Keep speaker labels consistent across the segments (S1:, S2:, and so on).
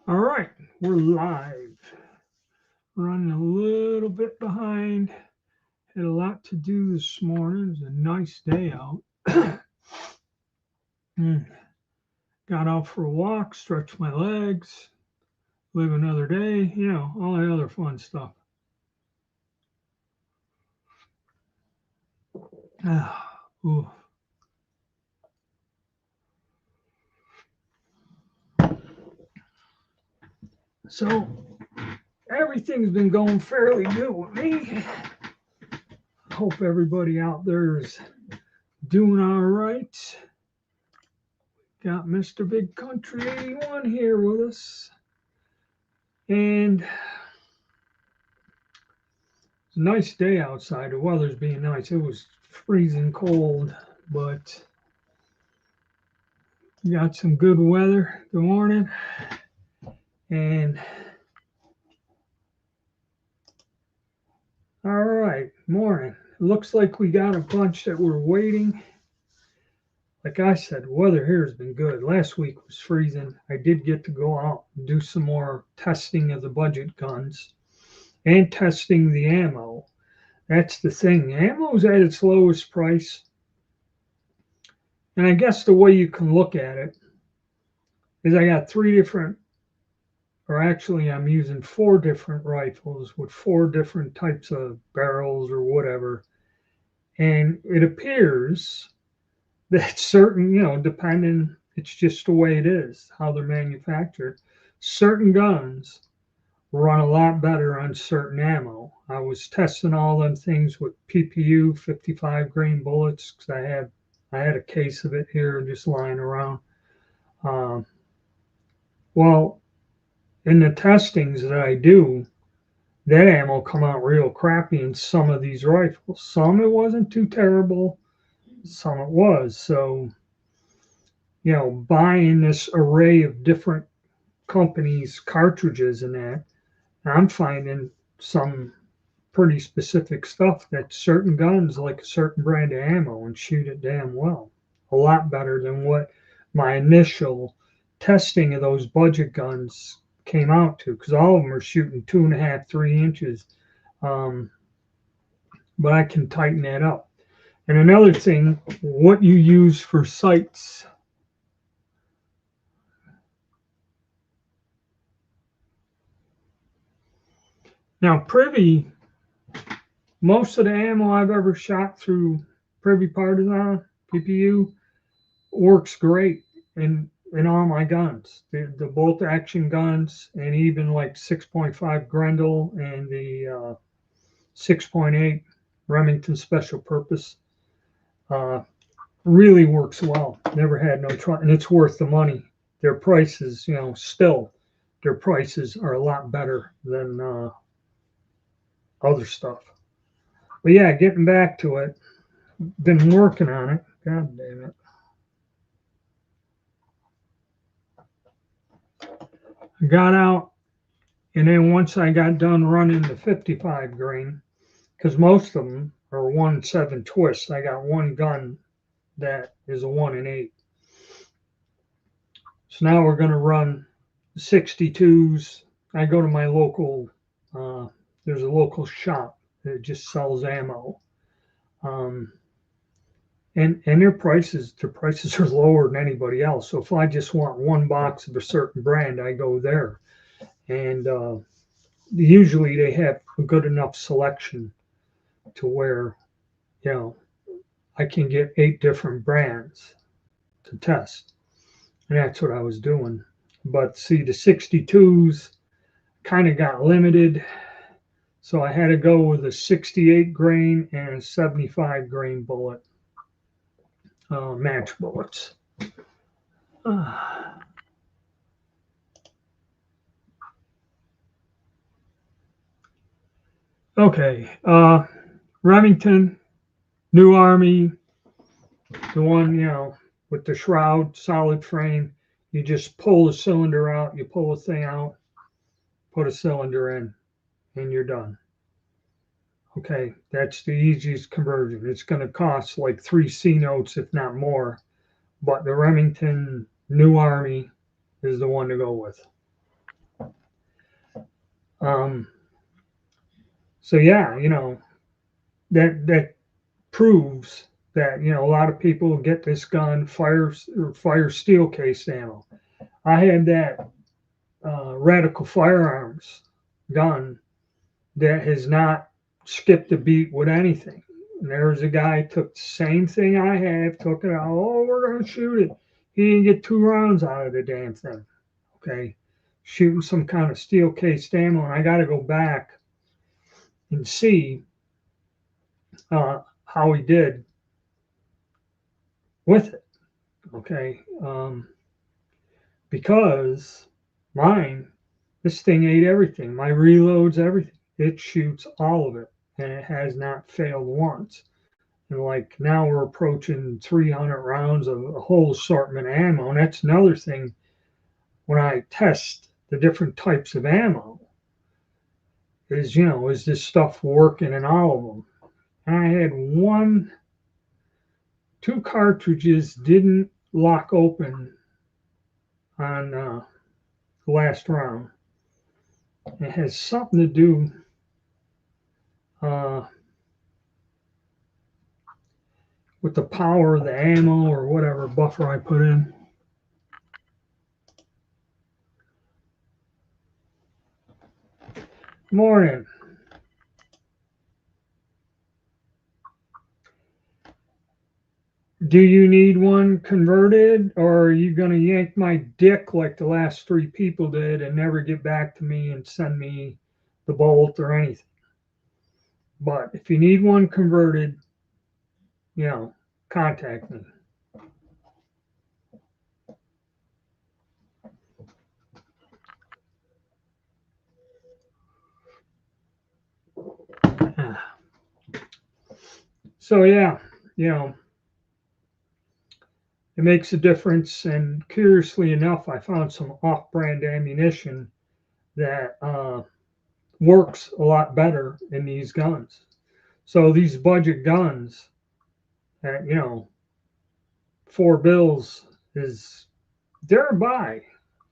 S1: All right, we're live. Running a little bit behind. Had a lot to do this morning. It was a nice day out. Got out for a walk, stretched my legs, live another day, all the other fun stuff. Ooh. So everything's been going fairly good with me. Hope everybody out there is doing all right. Got Mr. Big Country 81 here with us. And it's a nice day outside. The weather's being nice. It was freezing cold, but we got some good weather. Good morning. And all right, morning. It looks like we got a bunch that were waiting. Like I said, weather here has been good. Last week was freezing. I did get to go out and do some more testing of the budget guns and testing the ammo. That's the thing. Ammo's at its lowest price. And I guess the way you can look at it is I got three different, or actually I'm using four different rifles with four different types of barrels or whatever. And it appears that certain, depending, it's just the way it is, how they're manufactured. Certain guns run a lot better on certain ammo. I was testing all them things with PPU 55 grain bullets because I had a case of it here just lying around. Well, in the testings that I do, that ammo come out real crappy in some of these rifles. Some it wasn't too terrible, some it was. So, buying this array of different companies' cartridges and that, I'm finding some pretty specific stuff that certain guns like a certain brand of ammo and shoot it damn well. A lot better than what my initial testing of those budget guns came out to, because all of them are shooting 2.5, 3 inches. But I can tighten that up. And another thing, what you use for sights. Now, Privy, most of the ammo I've ever shot through Privy Partisan, PPU, works great in all my guns. The bolt action guns, and even like 6.5 Grendel and the 6.8 Remington Special Purpose. Really works well. Never had no trouble, and it's worth the money. Their prices, still, their prices are a lot better than other stuff. But yeah, getting back to it, been working on it. God damn it. I got out, and then once I got done running the 55 grain, because most of them are 1.7 twists, I got one gun that is a 1-8. So now we're going to run 62s. I go to my local, there's a local shop that just sells ammo. And their prices are lower than anybody else. So if I just want one box of a certain brand, I go there. And usually they have a good enough selection to where, I can get 8 different brands to test. And that's what I was doing. But see, the 62s kind of got limited. So I had to go with a 68 grain and a 75 grain bullet, match bullets. Okay. Remington, New Army, the one, with the shroud, solid frame. You just pull the cylinder out, you pull the thing out, put a cylinder in, and you're done. Okay, that's the easiest conversion. It's going to cost like 3 C notes, if not more. But the Remington New Army is the one to go with. Um, so yeah, that proves that a lot of people get this gun fire steel case ammo. I had that Radical Firearms gun that has not skipped a beat with anything. And there's a guy took the same thing I have, took it out. Oh, we're gonna shoot it. He didn't get 2 rounds out of the damn thing. Okay, shooting some kind of steel cased ammo, and I got to go back and see how he did with it. Okay, because mine, this thing ate everything. My reloads, everything. It shoots all of it, and it has not failed once. And like now we're approaching 300 rounds of a whole assortment of ammo. And that's another thing when I test the different types of ammo is this stuff working in all of them? And I had two cartridges didn't lock open on the last round. It has something to do uh, with the power of the ammo or whatever buffer I put in. Morning. Do you need one converted, or are you going to yank my dick like the last 3 people did and never get back to me and send me the bolt or anything? But if you need one converted, contact me. So yeah, it makes a difference. And curiously enough, I found some off-brand ammunition that works a lot better in these guns. So these budget guns at 4 bills is thereby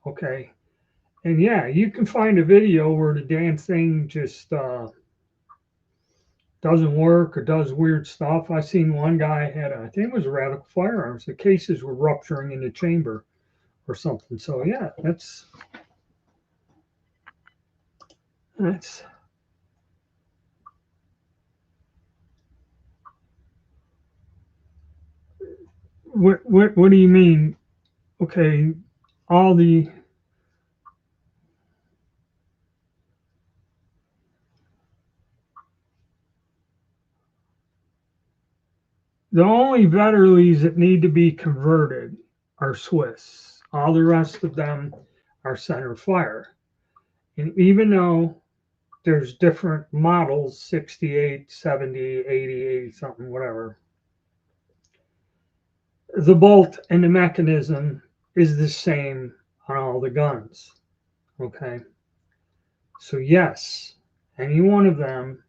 S1: okay. And yeah, you can find a video where the damn thing just doesn't work or does weird stuff. I seen one guy had I think it was a Radical Firearms. The cases were rupturing in the chamber or something. So yeah, that's what do you mean? Okay, all the only Vetterlies that need to be converted are Swiss. All the rest of them are center fire. And even though there's different models 68, 70, 80, 80 something, whatever, the bolt and the mechanism is the same on all the guns. Okay. So, yes, any one of them,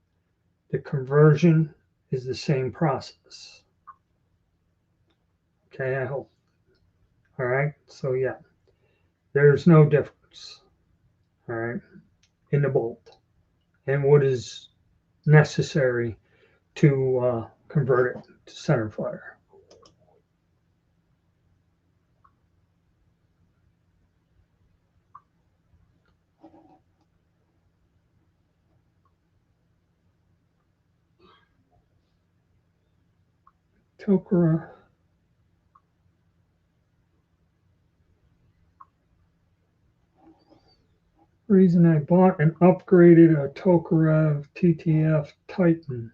S1: the conversion is the same process. Okay. I hope. All right. So, yeah, there's no difference. All right. In the bolt and what is necessary to convert it to center fire. Tokara. Reason I bought and upgraded a Tokarev TTF Titan.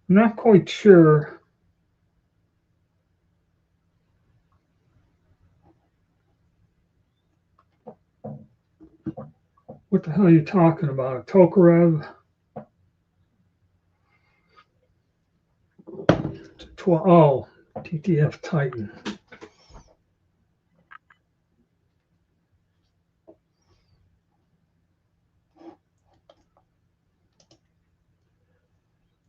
S1: I'm not quite sure what the hell you're talking about. Tokarev TTF Titan.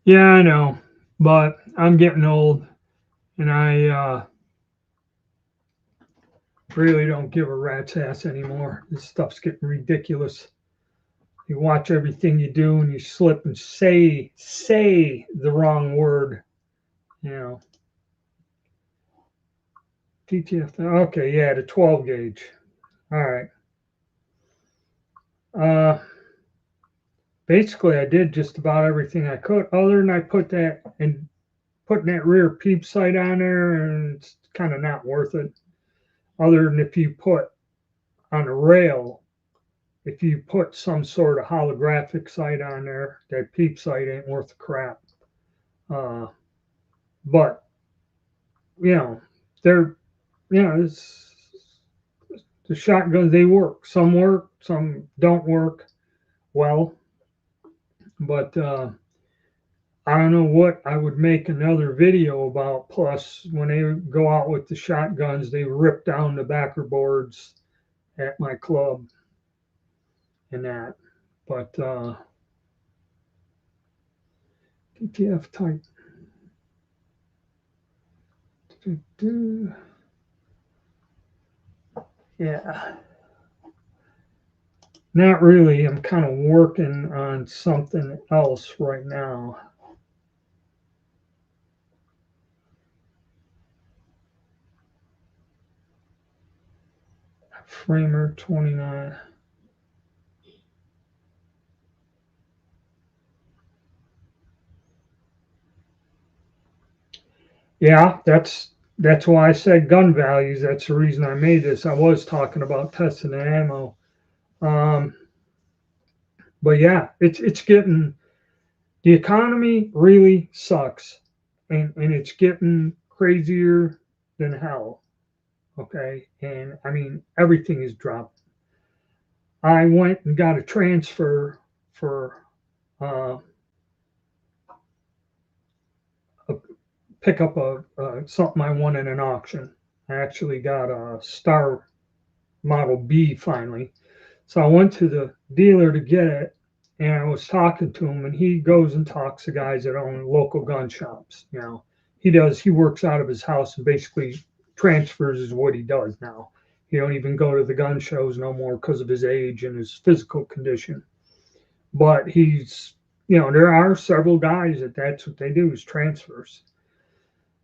S1: Yeah, I know, but I'm getting old, and I really don't give a rat's ass anymore. This stuff's getting ridiculous. You watch everything you do, and you slip and say the wrong word. You know, TTF. Okay, yeah, the 12 gauge. All right. Uh, Basically, I did just about everything I could, other than I put that and putting that rear peep sight on there, and it's kind of not worth it. Other than if you put on a rail, if you put some sort of holographic sight on there, that peep sight ain't worth the crap. Uh, but you know, they're it's, the shotguns, they work, some don't work well. But I don't know what I would make another video about. Plus, when they go out with the shotguns, they rip down the backer boards at my club and that. But TTF type. Yeah, not really. I'm kind of working on something else right now. Framer 29. Yeah, that's why I said gun values. That's the reason I made this. I was talking about testing the ammo. Um, but yeah, it's getting, the economy really sucks, and it's getting crazier than hell. Okay, and I mean everything is dropped. I went and got a transfer for uh, a, pick up something I won in an auction. I actually got a Star Model B finally. So I went to the dealer to get it, and I was talking to him, and he goes and talks to guys that own local gun shops. He works out of his house and basically transfers is what he does now. He don't even go to the gun shows no more because of his age and his physical condition. But there are several guys that's what they do is transfers.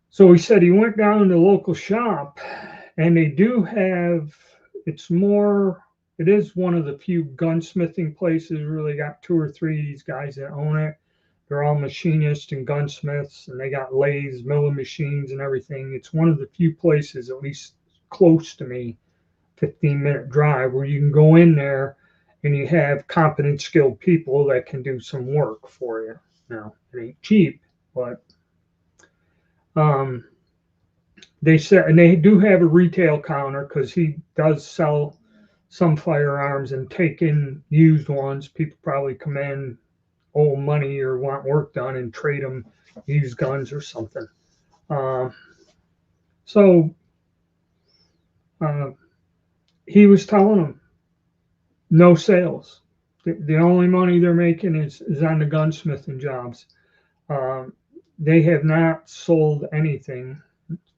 S1: So he said he went down to the local shop, and they do have, it's more, it is one of the few gunsmithing places. Really got two or three of these guys that own it. They're all machinists and gunsmiths, and they got lathes, milling machines, and everything. It's one of the few places, at least close to me, 15-minute drive, where you can go in there and you have competent, skilled people that can do some work for you. Now, it ain't cheap, but um, they said, and they do have a retail counter because he does sell some firearms and take in used ones. People probably come in, owe money or want work done, and trade them used guns or something. Uh, so uh, he was telling them no sales. The only money they're making is on the gunsmithing jobs. Um, they have not sold anything,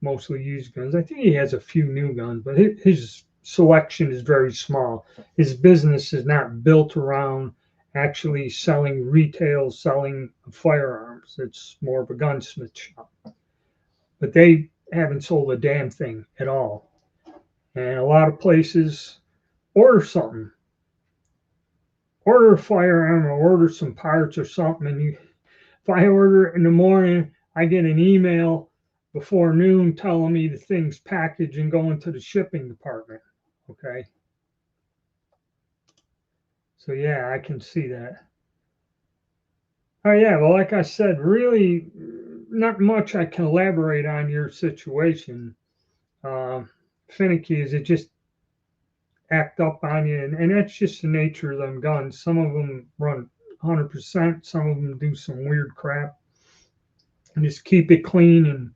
S1: mostly used guns. I think he has a few new guns, but his selection is very small. His business is not built around actually selling firearms. It's more of a gunsmith shop. But they haven't sold a damn thing at all. And a lot of places order something, order a firearm or order some parts or something. And if I order it in the morning, I get an email before noon telling me the thing's packaged and going to the shipping department. Okay. So yeah, I can see that. Oh yeah, well, like I said, really not much I can elaborate on your situation. Um, Finicky is it just act up on you, and that's just the nature of them guns. Some of them run 100%, some of them do some weird crap. And just keep it clean and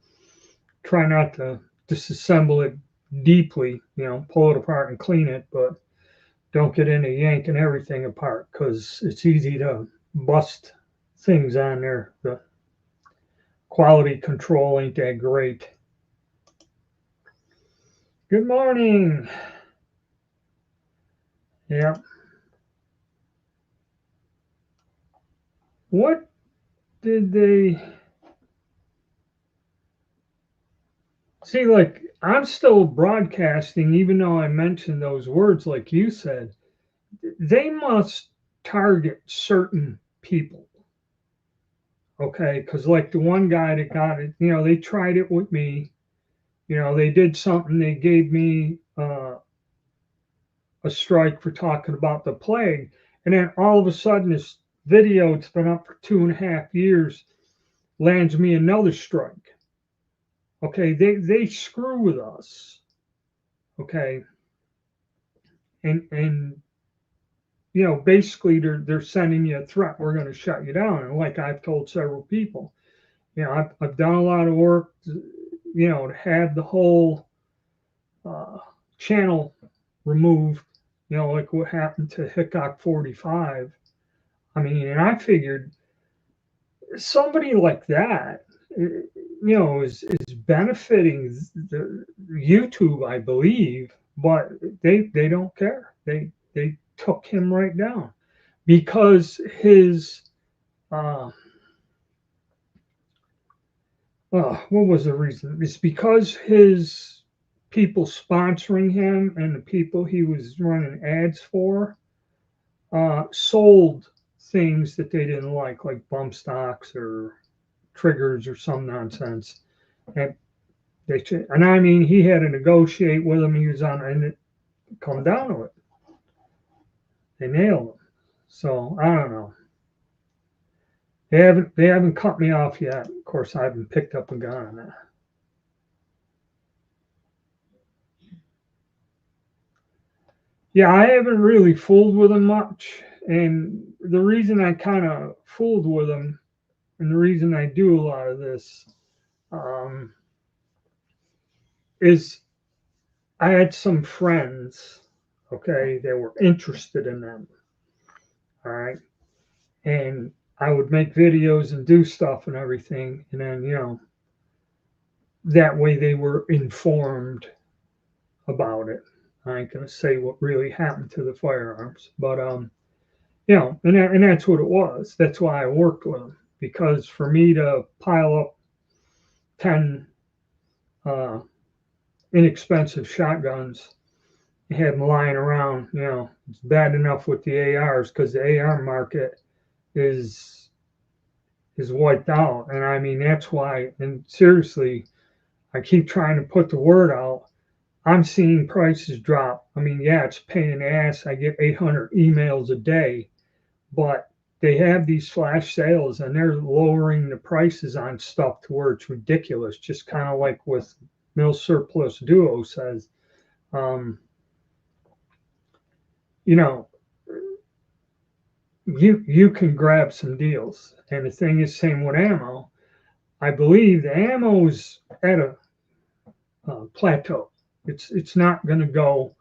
S1: try not to disassemble it deeply. Pull it apart and clean it, but don't get into yanking everything apart because it's easy to bust things on there. quality control ain't that great. Good morning. Yeah. What did they see? Like, I'm still broadcasting, even though I mentioned those words, like you said. They must target certain people. Okay. Because, like, the one guy that got it, they tried it with me. They did something, they gave me a strike for talking about the plague. And then all of a sudden, this video, it's been up for 2.5 years, lands me another strike. Okay, they screw with us. Okay, and basically they're sending you a threat. We're going to shut you down. And like I've told several people, I've done a lot of work, to have the whole channel removed. Like what happened to Hickok 45. I mean, and I figured somebody like that, is benefiting the YouTube, I believe, but they don't care. They took him right down because his what was the reason? It's because his people sponsoring him and the people he was running ads for sold things that they didn't like bump stocks or triggers or some nonsense. And and I mean, he had to negotiate with them. He was on, and it come down to it. They nailed him. So I don't know. They haven't cut me off yet. Of course, I haven't picked up a gun on that. Yeah, I haven't really fooled with them much. And the reason I kind of fooled with them, and the reason I do a lot of this, is I had some friends, okay, that were interested in them. All right. And I would make videos and do stuff and everything. And then, that way they were informed about it. I ain't going to say what really happened to the firearms, but, and that's what it was. That's why I worked with them, because for me to pile up 10 uh, inexpensive shotguns and have them lying around, it's bad enough with the ARs because the AR market is wiped out. And I mean, that's why, and seriously, I keep trying to put the word out. I'm seeing prices drop. I mean, yeah, it's a pain in the ass. I get 800 emails a day, but they have these flash sales and they're lowering the prices on stuff to where it's ridiculous. Just kind of like with Mill Surplus Duo says, um, you know, you can grab some deals. And the thing is, same with ammo. I believe the ammo is at a plateau. It's not going to go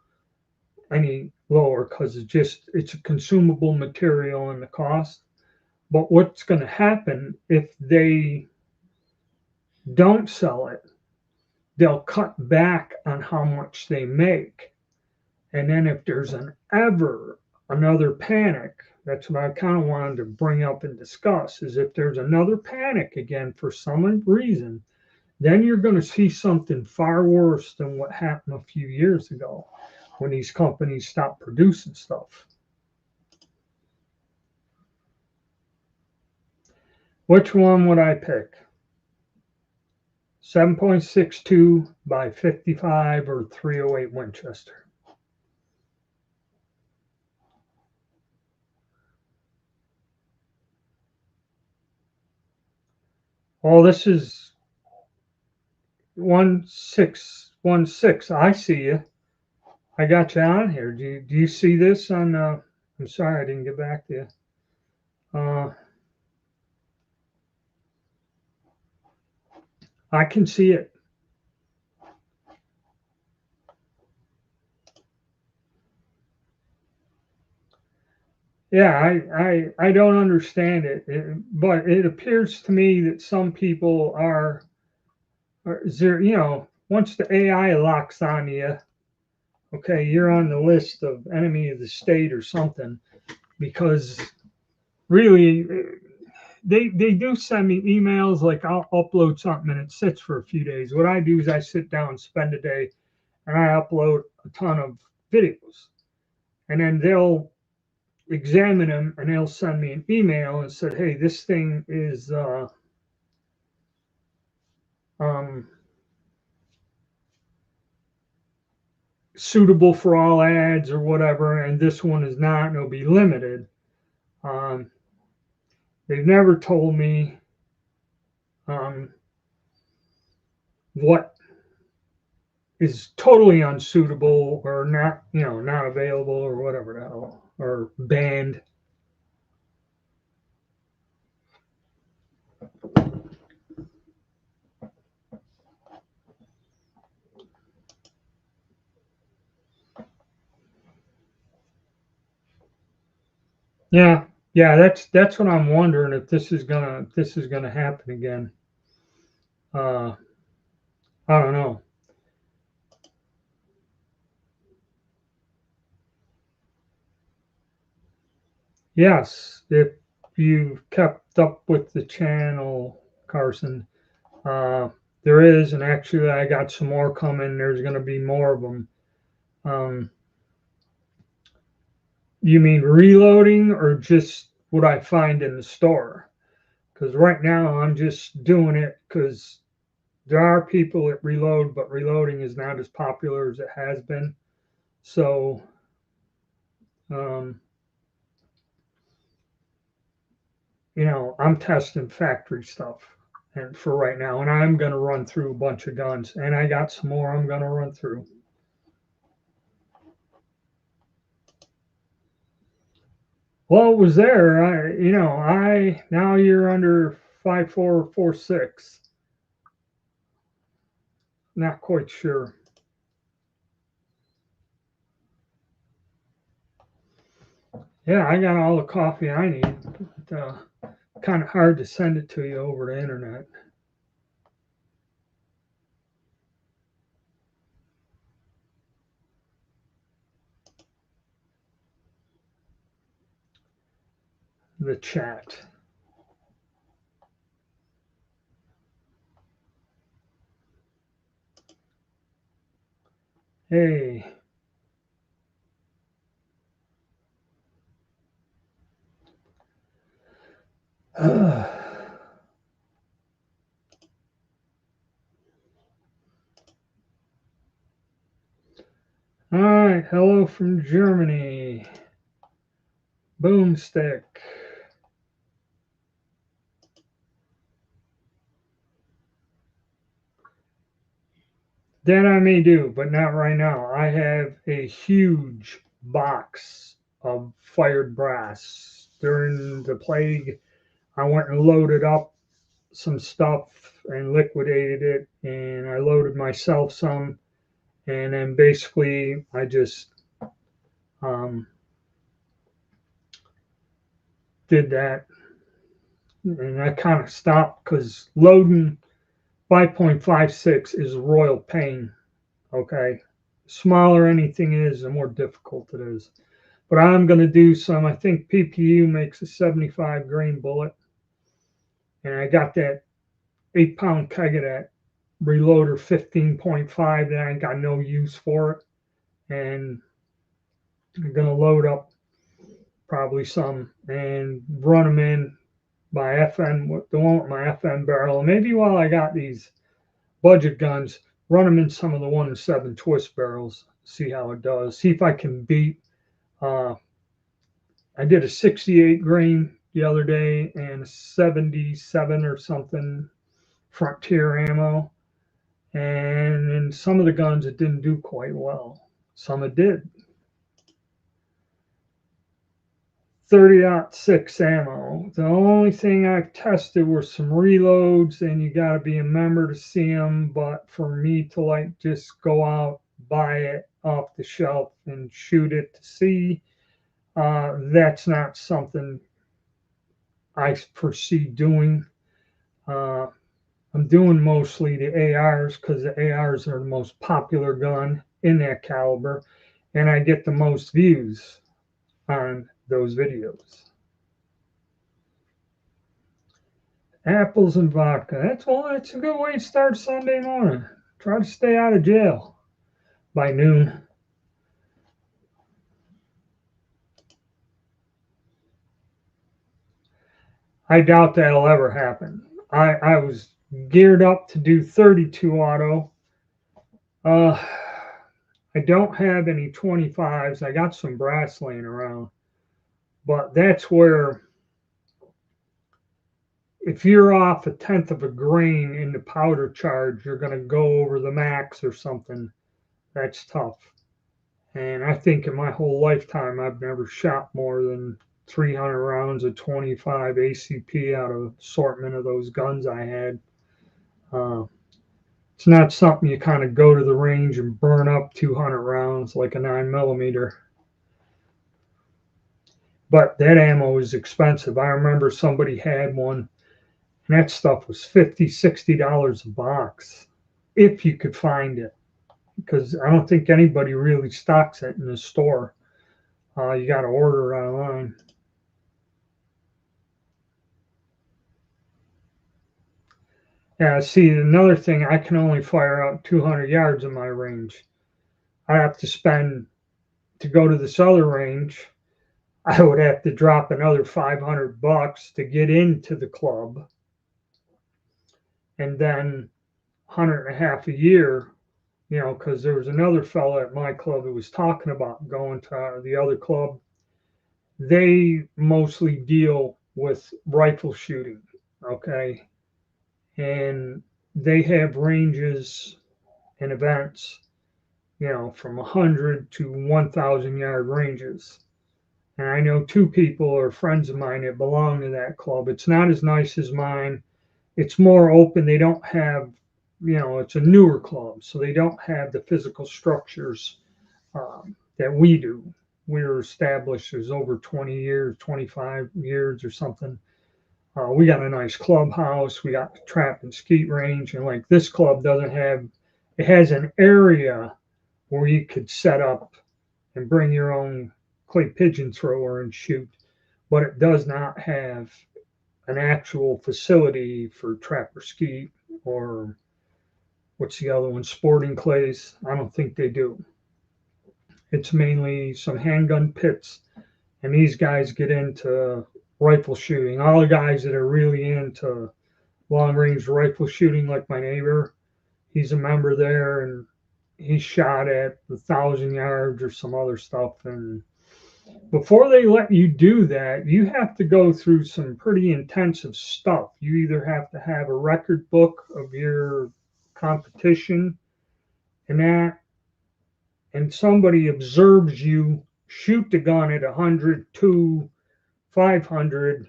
S1: any lower because it's a consumable material and the cost. But what's going to happen if they don't sell it? They'll cut back on how much they make. And then if there's ever another panic, that's what I kind of wanted to bring up and discuss, is if there's another panic again for some reason, then you're going to see something far worse than what happened a few years ago when these companies stopped producing stuff. Which one would I pick? 7.62 by 55 or 308 Winchester? Oh, this is 1616. I see you. I got you on here. Do you see this on? I'm sorry, I didn't get back to you. I can see it. Yeah, I don't understand it, but it appears to me that some people are there, once the AI locks on you, okay, you're on the list of enemy of the state or something, because really they do send me emails like I'll upload something and it sits for a few days. What I do is I sit down, spend a day, and I upload a ton of videos, and then they'll examine them and they'll send me an email and said, hey, this thing is um, suitable for all ads or whatever, and this one is not, and it'll be limited. Um, they've never told me um, what is totally unsuitable or not, not available or whatever the hell, or banned. Yeah, yeah, that's what I'm wondering if this is gonna happen again. Uh, I don't know. Yes, if you've kept up with the channel, Carson, uh, there is, and actually I got some more coming. There's going to be more of them. Um, you mean reloading or just what I find in the store? Because right now I'm just doing it because there are people that reload, but reloading is not as popular as it has been. So, um, I'm testing factory stuff and for right now, and I'm going to run through a bunch of guns, and I got some more I'm going to run through. Well, it was there. I now you're under 5446. Not quite sure. Yeah, I got all the coffee I need. Kind of hard to send it to you over the internet. The chat. Hey. All right. Hello from Germany. Boomstick. That I may do, but not right now. I have a huge box of fired brass. During the plague, I went and loaded up some stuff and liquidated it, and I loaded myself some, and then basically I just um, did that, and I kind of stopped because loading 5.56 is royal pain. Okay, smaller anything is, the more difficult it is. But I'm going to do some. I think PPU makes a 75 grain bullet, and I got that 8 pound keg of that reloader 15.5 that I ain't got no use for it, and I'm gonna load up probably some and run them in my FN, the one with my FN barrel. And maybe while I got these budget guns, run them in some of the 1-7 twist barrels, see how it does. See if I can beat. Uh, I did a 68 grain the other day and a 77 or something Frontier ammo. And in some of the guns, it didn't do quite well. Some it did. 30-06 ammo. The only thing I've tested were some reloads, and you got to be a member to see them. But for me to like just go out, buy it off the shelf, and shoot it to see, That's not something I foresee doing. Uh, I'm doing mostly the ARs because the ARs are the most popular gun in that caliber, and I get the most views on those videos. Apples and vodka. That's a good way to start Sunday morning. Try to stay out of jail by noon. I doubt that'll ever happen. I was geared up to do 32 auto. Uh, I don't have any 25s. I got some brass laying around, but that's where if you're off a tenth of a grain in the powder charge, you're going to go over the max or something. That's tough. And I think in my whole lifetime, I've never shot more than 300 rounds of 25 ACP out of assortment of those guns I had. Uh, it's not something you kind of go to the range and burn up 200 rounds like a 9mm. But that ammo is expensive. I remember somebody had one, and that stuff was $50, $60 a box if you could find it, because I don't think anybody really stocks it in the store. You got to order it online. Yeah, see, another thing, I can only fire out 200 yards in my range. I have to spend, to go to this other range, I would have to drop another $500 to get into the club. And then 100.5 a year, because there was another fellow at my club who was talking about going to the other club. They mostly deal with rifle shooting, okay? And they have ranges and events, from 100 to 1,000 yard ranges. And I know two people are friends of mine that belong to that club. It's not as nice as mine. It's more open. They don't have, it's a newer club, so they don't have the physical structures that we do. We're established as over 20 years, 25 years or something. We got a nice clubhouse. We got the trap and skeet range. And like this club doesn't have, it has an area where you could set up and bring your own clay pigeon thrower and shoot, but it does not have an actual facility for trap or skeet or what's the other one, sporting clays. I don't think they do. It's mainly some handgun pits, and these guys get into rifle shooting. All the guys that are really into long range rifle shooting, like my neighbor, he's a member there, and he shot at 1,000 yards or some other stuff. And before they let you do that, you have to go through some pretty intensive stuff. You either have to have a record book of your competition and that, and somebody observes you shoot the gun at 100, 200, 500,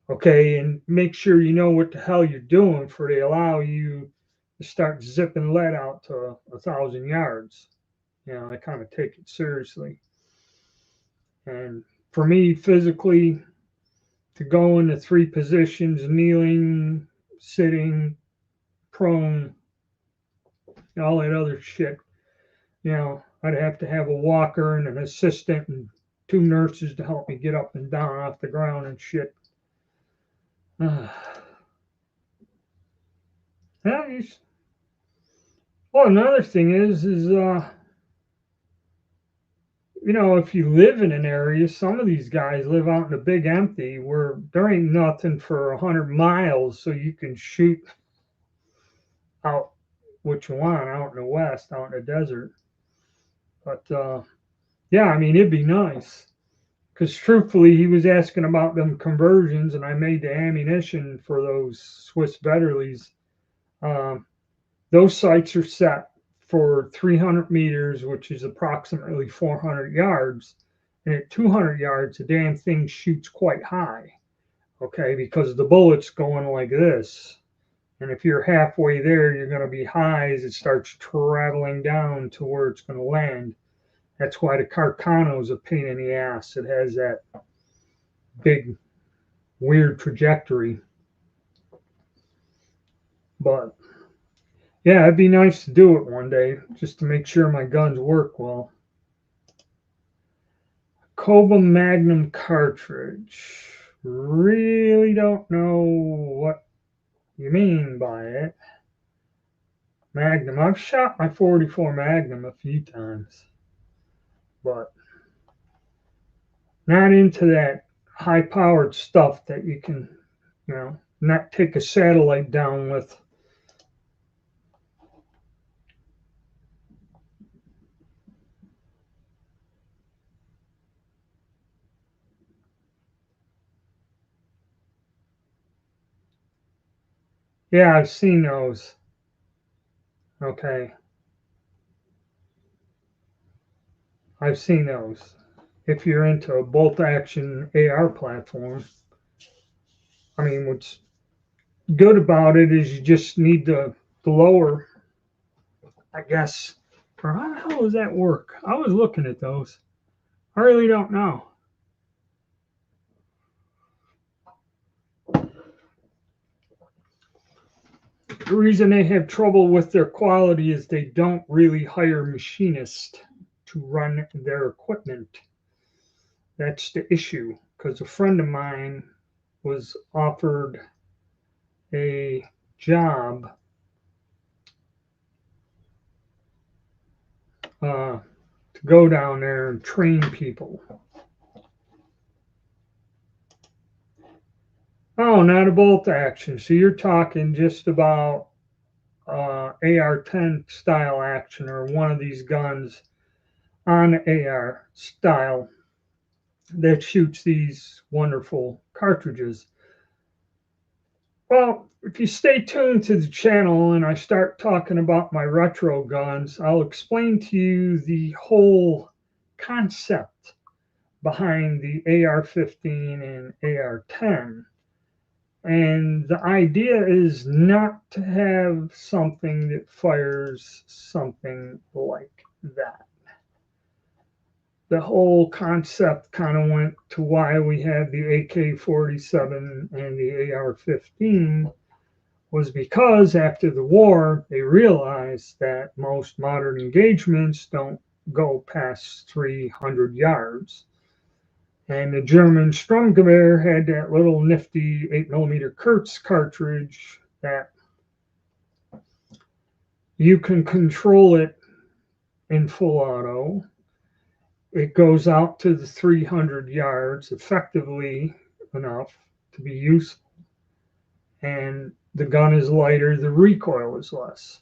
S1: okay, and make sure you know what the hell you're doing before they allow you to start zipping lead out to 1,000 yards. I kind of take it seriously. And for me, physically, to go into three positions, kneeling, sitting, prone, all that other shit, I'd have to have a walker and an assistant and two nurses to help me get up and down off the ground and shit. Well, another thing is if you live in an area, some of these guys live out in the big empty where there ain't nothing for 100 miles, so you can shoot out what you want out in the west, out in the desert. But yeah, I mean, it'd be nice. Because truthfully, he was asking about them conversions, and I made the ammunition for those Swiss Vetterlis. Those sights are set for 300 meters, which is approximately 400 yards. And at 200 yards, the damn thing shoots quite high, okay, because the bullet's going like this. And if you're halfway there, you're going to be high as it starts traveling down to where it's going to land. That's why the Carcano is a pain in the ass. It has that big, weird trajectory. But yeah, it'd be nice to do it one day just to make sure my guns work well. Cobra Magnum cartridge. Really don't know what you mean by it. Magnum. I've shot my 44 Magnum a few times, but not into that high powered stuff that you can, not take a satellite down with. Yeah, I've seen those. Okay. I've seen those. If you're into a bolt action AR platform, I mean, what's good about it is you just need the lower, I guess. Or how the hell does that work? I was looking at those. I really don't know. The reason they have trouble with their quality is they don't really hire machinists to run their equipment. That's the issue. Because a friend of mine was offered a job to go down there and train people. Oh, not a bolt action. So you're talking just about AR-10 style action or one of these guns on AR style that shoots these wonderful cartridges. Well, if you stay tuned to the channel and I start talking about my retro guns, I'll explain to you the whole concept behind the AR-15 and AR-10. And the idea is not to have something that fires something like that. The whole concept kind of went to why we had the AK-47 and the AR-15 was because after the war, they realized that most modern engagements don't go past 300 yards. And the German Sturmgewehr had that little nifty 8mm Kurz cartridge that you can control it in full auto. It goes out to the 300 yards effectively enough to be useful. And the gun is lighter, the recoil is less.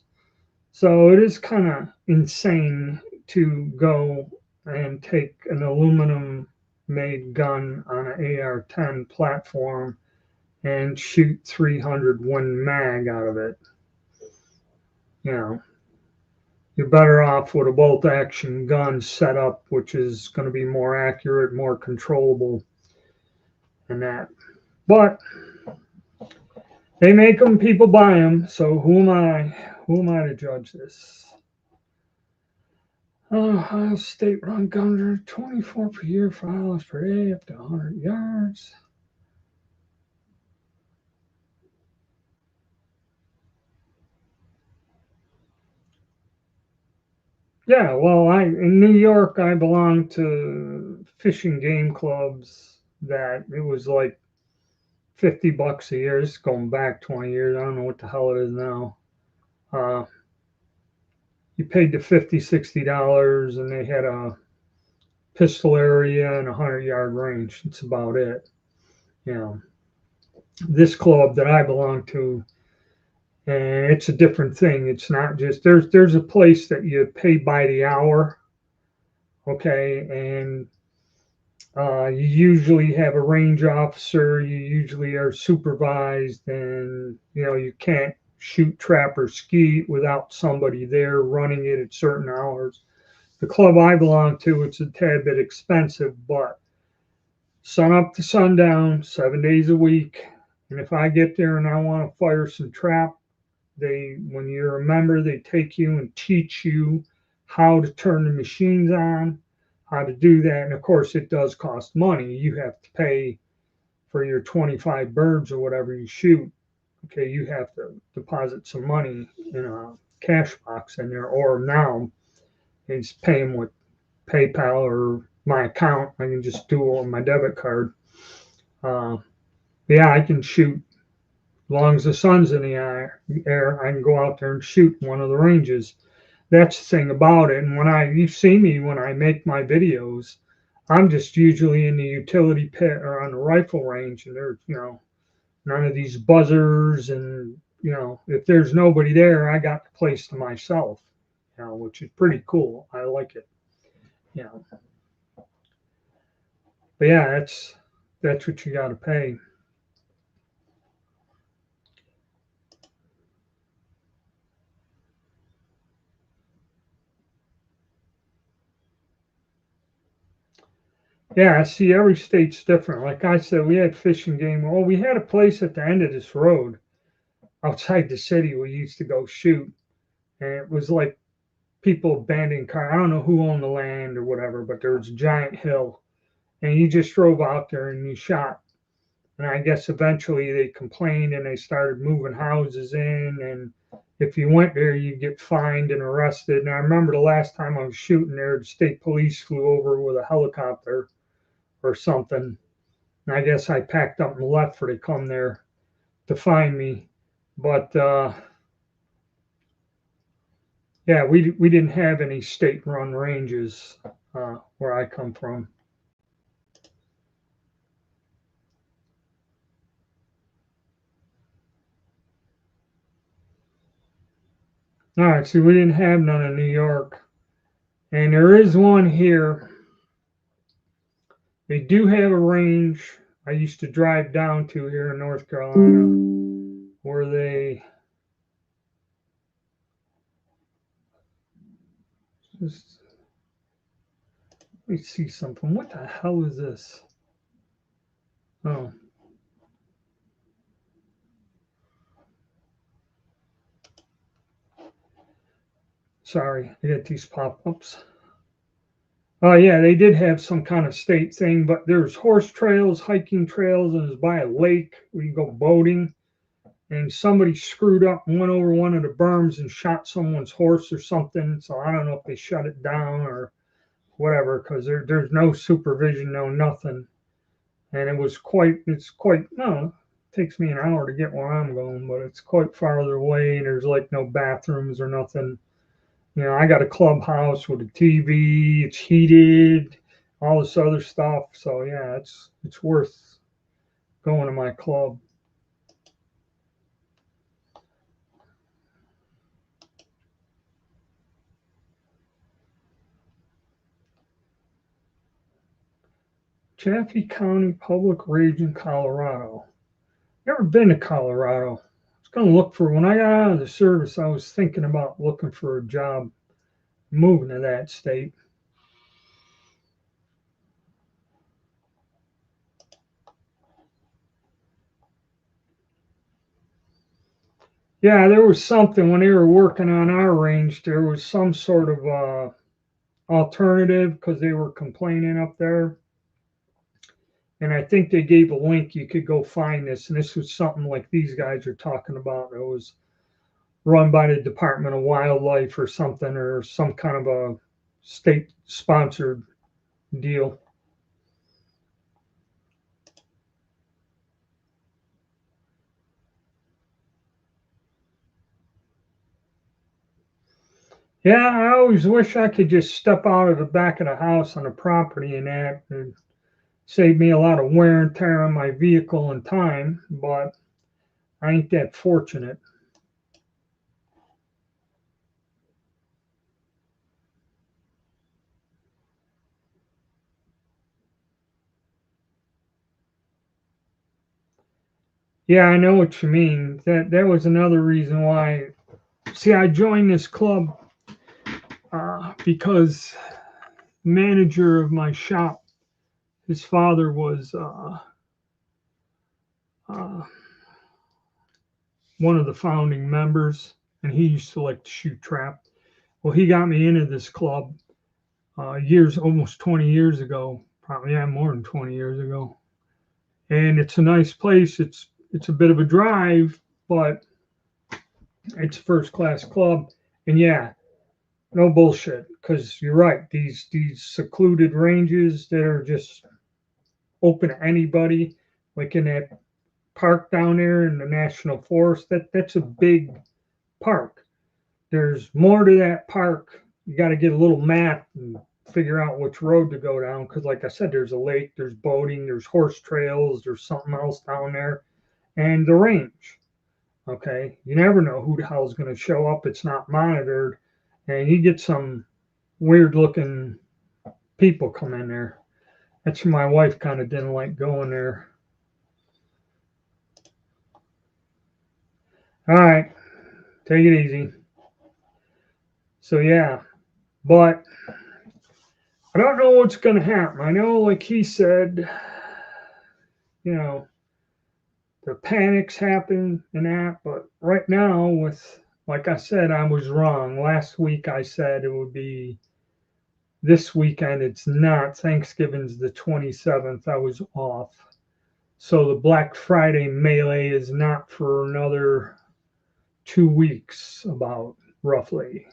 S1: So it is kind of insane to go and take an aluminum made gun on an AR-10 platform and shoot 300 one mag out of it. You're better off with a bolt action gun setup, which is going to be more accurate, more controllable, and that. But they make them, people buy them. So who am I? Who am I to judge this? Ohio State run guns are 24 per year, 5 miles per day, up to 100 yards. Yeah, well, in New York, I belong to fishing game clubs that it was like $50 a year. This is going back 20 years. I don't know what the hell it is now. You paid the $50, $60, and they had a pistol area and a 100-yard range. That's about it. This club that I belong to, and it's a different thing. It's not just there's a place that you pay by the hour, okay, and you usually have a range officer. You usually are supervised, and you can't shoot, trap, or skeet without somebody there running it at certain hours. The club I belong to, it's a tad bit expensive, but sun up to sundown, 7 days a week. And if I get there and I want to fire some trap, when you're a member, they take you and teach you how to turn the machines on. how to do that. And of course, it does cost money. You have to pay for your 25 birds or whatever you shoot. Okay, you have to deposit some money in a cash box in there, or now it's paying with PayPal or my account. I can just do it on my debit card. Uh, yeah, I can shoot as long as the sun's in the air. I can go out there and shoot one of the ranges. That's the thing about it. And you see me when I make my videos, I'm just usually in the utility pit or on the rifle range, and there's none of these buzzers, and if there's nobody there, I got the place to myself, which is pretty cool. I like it. But yeah, that's what you got to pay. Yeah, see, every state's different. Like I said, we had Fish and Game. Well, we had a place at the end of this road outside the city we used to go shoot, and it was like people abandoned car. I don't know who owned the land or whatever, but there was a giant hill, and you just drove out there and you shot. And I guess eventually they complained and they started moving houses in. And if you went there, you'd get fined and arrested. And I remember the last time I was shooting there, the state police flew over with a helicopter or something. And I guess I packed up and left for they come there to find me. But yeah, we didn't have any state-run ranges where I come from. All right, so we didn't have none in New York, and there is one here. They do have a range I used to drive down to here in North Carolina, where they just, let me see something. What the hell is this? Oh. Sorry, I get these pop-ups. Oh yeah, they did have some kind of state thing, but there's horse trails, hiking trails, and it's by a lake where you go boating. And somebody screwed up and went over one of the berms and shot someone's horse or something. So I don't know if they shut it down or whatever, because there's no supervision, no nothing. And it's quite, no, it takes me an hour to get where I'm going, but it's quite farther away. And there's like no bathrooms or nothing. I got a clubhouse with a TV, it's heated, all this other stuff. So yeah, it's worth going to my club. Chaffee County Public Region, Colorado. Never been to Colorado. I was going to look for, when I got out of the service, I was thinking about looking for a job, moving to that state. Yeah, there was something when they were working on our range, there was some sort of alternative because they were complaining up there. And I think they gave a link you could go find this. And this was something like these guys are talking about. It was run by the Department of Wildlife or something, or some kind of a state sponsored deal. Yeah, I always wish I could just step out of the back of the house on the property and that would save me a lot of wear and tear on my vehicle and time, but I ain't that fortunate. Yeah, I know what you mean. That was another reason why. See, I joined this club because the manager of my shop, his father was uh, one of the founding members, and he used to like to shoot trap. Well, he got me into this club years, almost 20 years ago, probably more than 20 years ago. And it's a nice place. It's a bit of a drive, but it's a first class club. And yeah, no bullshit. Because you're right, these secluded ranges that are just open to anybody, like in that park down there in the national forest. That's a big park. There's more to that park. You got to get a little map and figure out which road to go down. Because, like I said, there's a lake, there's boating, there's horse trails, there's something else down there, and the range. Okay, you never know who the hell is going to show up. It's not monitored, and you get some weird looking people come in there. That's why my wife kind of didn't like going there. All right, take it easy. So yeah, but I don't know what's going to happen. I know, like he said, you know, the panics happen and that, but right now, with, like I said, I was wrong. Last week I said it would be this weekend. It's not. Thanksgiving's the 27th. I was off. So the Black Friday melee is not for another 2 weeks, about roughly.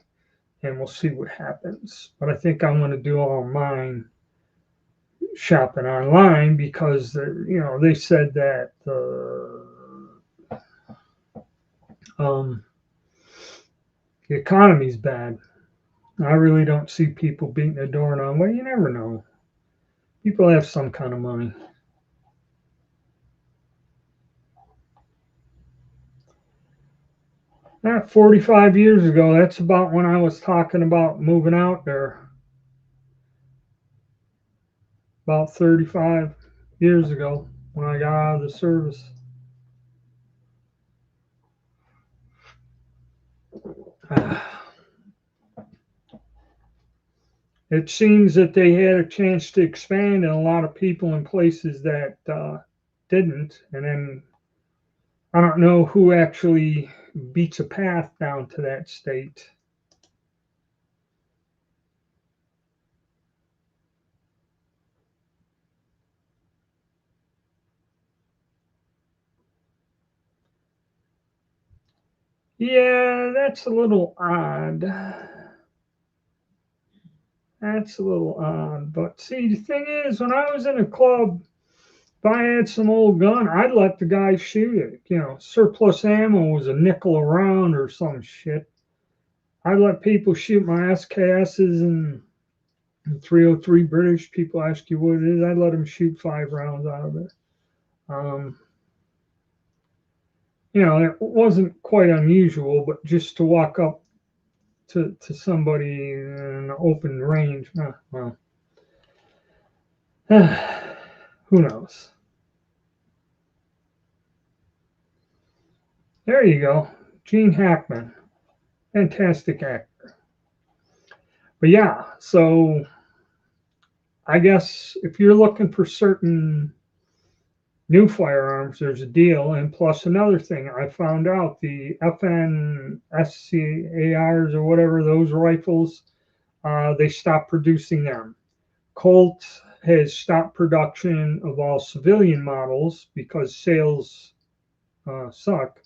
S1: And we'll see what happens. But I think I'm going to do all mine shopping online because they said that the economy's bad. I really don't see people beating the door down. Well, you never know. People have some kind of money. Not 45 years ago, that's about when I was talking about moving out there. About 35 years ago when I got out of the service. It seems that they had a chance to expand, and a lot of people in places that didn't. And then I don't know who actually beats a path down to that state. Yeah, that's a little odd. That's a little odd. But see, the thing is, when I was in a club, if I had some old gun, I'd let the guy shoot it. Surplus ammo was a nickel a round or some shit. I'd let people shoot my SKSs and 303 British. People ask you what it is. I'd let them shoot 5 rounds out of it. It wasn't quite unusual, but just to walk up to somebody in an open range, well, who knows? There you go. Gene Hackman, fantastic actor. But yeah, so I guess if you're looking for certain new firearms, there's a deal. And plus another thing, I found out the FN SCARs or whatever, those rifles, they stopped producing them. Colt has stopped production of all civilian models because sales suck.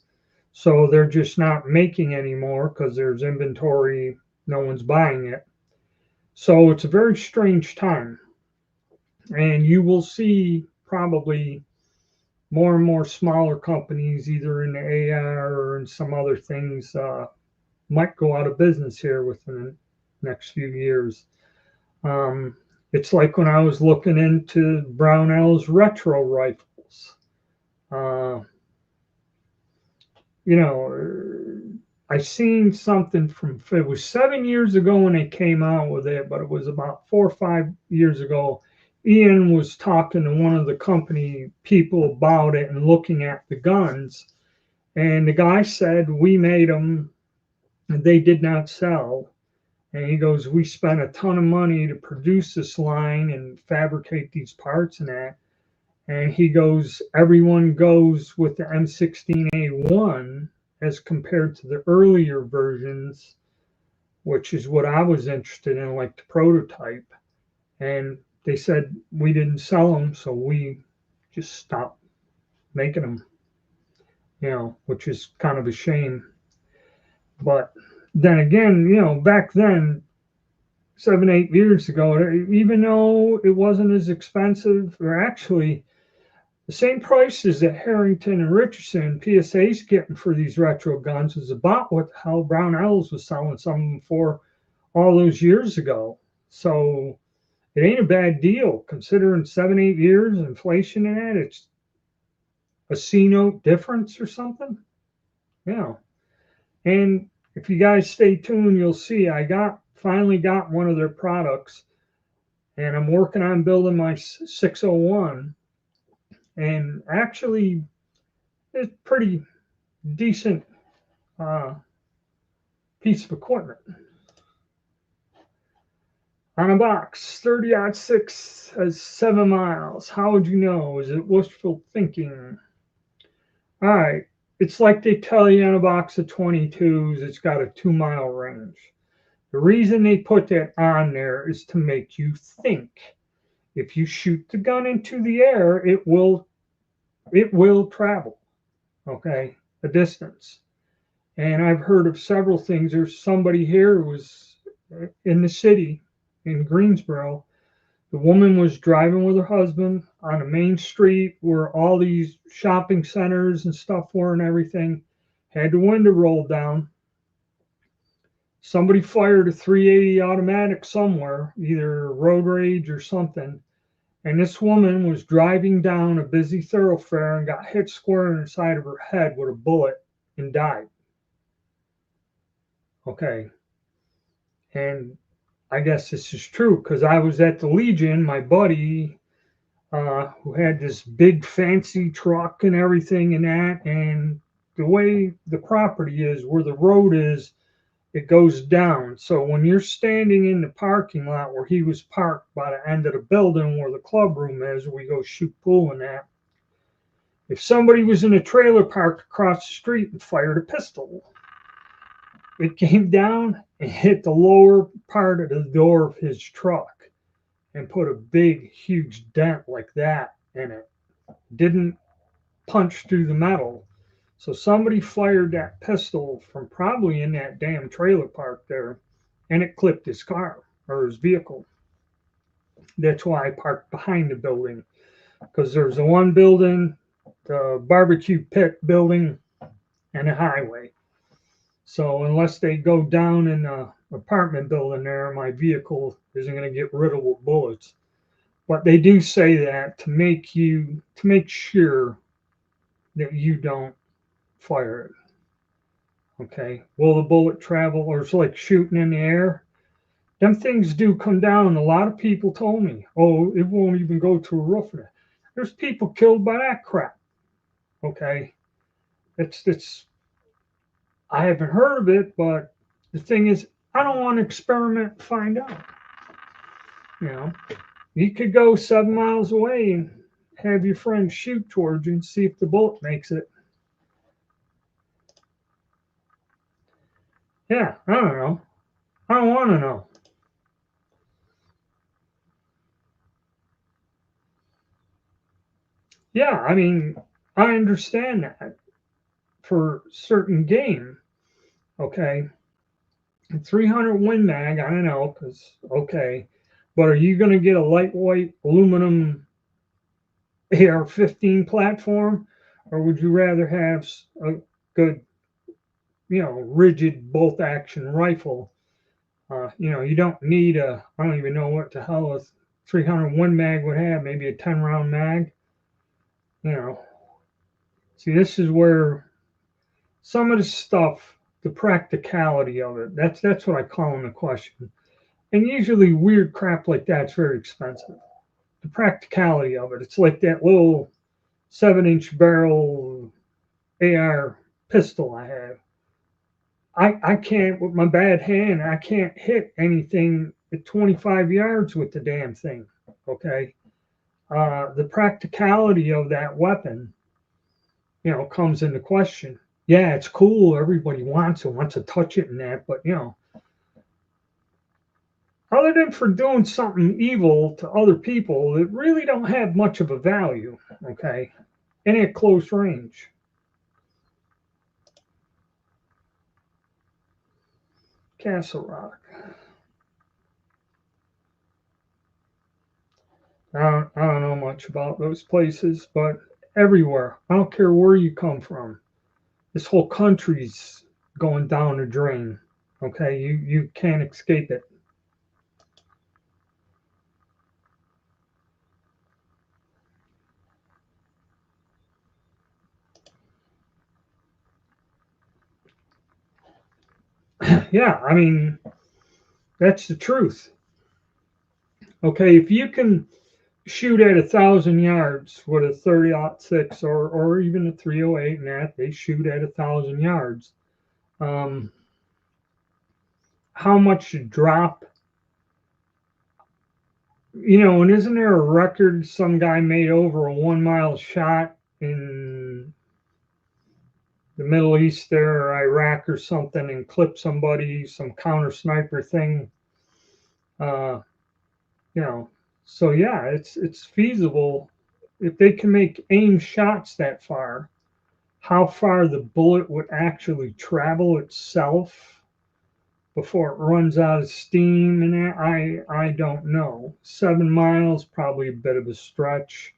S1: So they're just not making anymore because there's inventory, no one's buying it. So it's a very strange time. And you will see probably more and more smaller companies, either in the AR or in some other things, might go out of business here within the next few years. It's like when I was looking into Brownell's retro rifles. I seen something from, it was 7 years ago when they came out with it, but it was about 4 or 5 years ago. Ian was talking to one of the company people about it and looking at the guns. And the guy said, we made them and they did not sell. And he goes, we spent a ton of money to produce this line and fabricate these parts and that. And he goes, everyone goes with the M16A1 as compared to the earlier versions which is what I was interested in, like the prototype. And they said we didn't sell them, so we just stopped making them, which is kind of a shame. But then again, back then, 7, 8 years ago, even though it wasn't as expensive, or actually the same prices that Harrington and Richardson PSA's getting for these retro guns is about what the hell Brownells was selling some of them for all those years ago. So it ain't a bad deal considering 7, 8 years inflation in it. It's a C note difference or something. Yeah. And if you guys stay tuned, you'll see I finally got one of their products, and I'm working on building my 601. And actually, it's pretty decent piece of equipment. On a box, 30-06 has 7 miles. How would you know? Is it wishful thinking? All right. It's like they tell you on a box of 22s, it's got a 2-mile range. The reason they put that on there is to make you think. If you shoot the gun into the air, it will travel, okay, a distance. And I've heard of several things. There's somebody here who was in the city in Greensboro. The woman was driving with her husband on a main street where all these shopping centers and stuff were and everything. Had the window rolled down. Somebody fired a 380 automatic somewhere, either road rage or something. And this woman was driving down a busy thoroughfare and got hit square in the side of her head with a bullet and died. Okay. And I guess this is true because I was at the Legion, my buddy, who had this big fancy truck and everything and that. And the way the property is, where the road is, it goes down. So when you're standing in the parking lot where he was parked by the end of the building where the club room is, where we go shoot pool and that, if somebody was in a trailer park across the street and fired a pistol, it came down and hit the lower part of the door of his truck and put a big, huge dent like that in it. Didn't punch through the metal. So somebody fired that pistol from probably in that damn trailer park there, and it clipped his car or his vehicle. That's why I parked behind the building, because there's the one building, the barbecue pit building, and a highway. So unless they go down in the apartment building there, my vehicle isn't going to get riddled with bullets. But they do say that to make sure that you don't fire it. Okay. Will the bullet travel? Or it's like shooting in the air. Them things do come down. A lot of people told me, oh, it won't even go to a roof. There's people killed by that crap. Okay. It's I haven't heard of it, but the thing is, I don't want to experiment and find out. You could go 7 miles away and have your friend shoot towards you and see if the bullet makes it. Yeah, I don't know. I don't want to know. Yeah, I mean, I understand that for certain game. Okay. 300 Win Mag, I don't know, because, okay. But are you going to get a lightweight aluminum AR-15 platform, or would you rather have a good, rigid bolt action rifle? You don't need I don't even know what the hell a 300 Win Mag would have, maybe a 10 round mag. See, this is where some of the stuff, the practicality of it, that's what I call in the question. And usually weird crap like that's very expensive. The practicality of it, it's like that little 7-inch barrel AR pistol I have. I can't, with my bad hand, I can't hit anything at 25 yards with the damn thing. Okay. The practicality of that weapon, comes into question. Yeah, it's cool. Everybody wants to touch it and that, but other than for doing something evil to other people that really don't have much of a value, okay, and at close range. Castle Rock. I don't know much about those places, but everywhere, I don't care where you come from, this whole country's going down the drain. Okay, you can't escape it. Yeah, I mean, that's the truth. Okay, if you can shoot at 1,000 yards with a 30-06 or even a 308 and that they shoot at 1,000 yards. Um, how much drop? And isn't there a record some guy made over a 1 mile shot in the Middle East there or Iraq or something and clipped somebody, some counter sniper thing? Uh, you know, so yeah, it's feasible if they can make aim shots that far. How far the bullet would actually travel itself before it runs out of steam, and that, I don't know. 7 miles probably a bit of a stretch.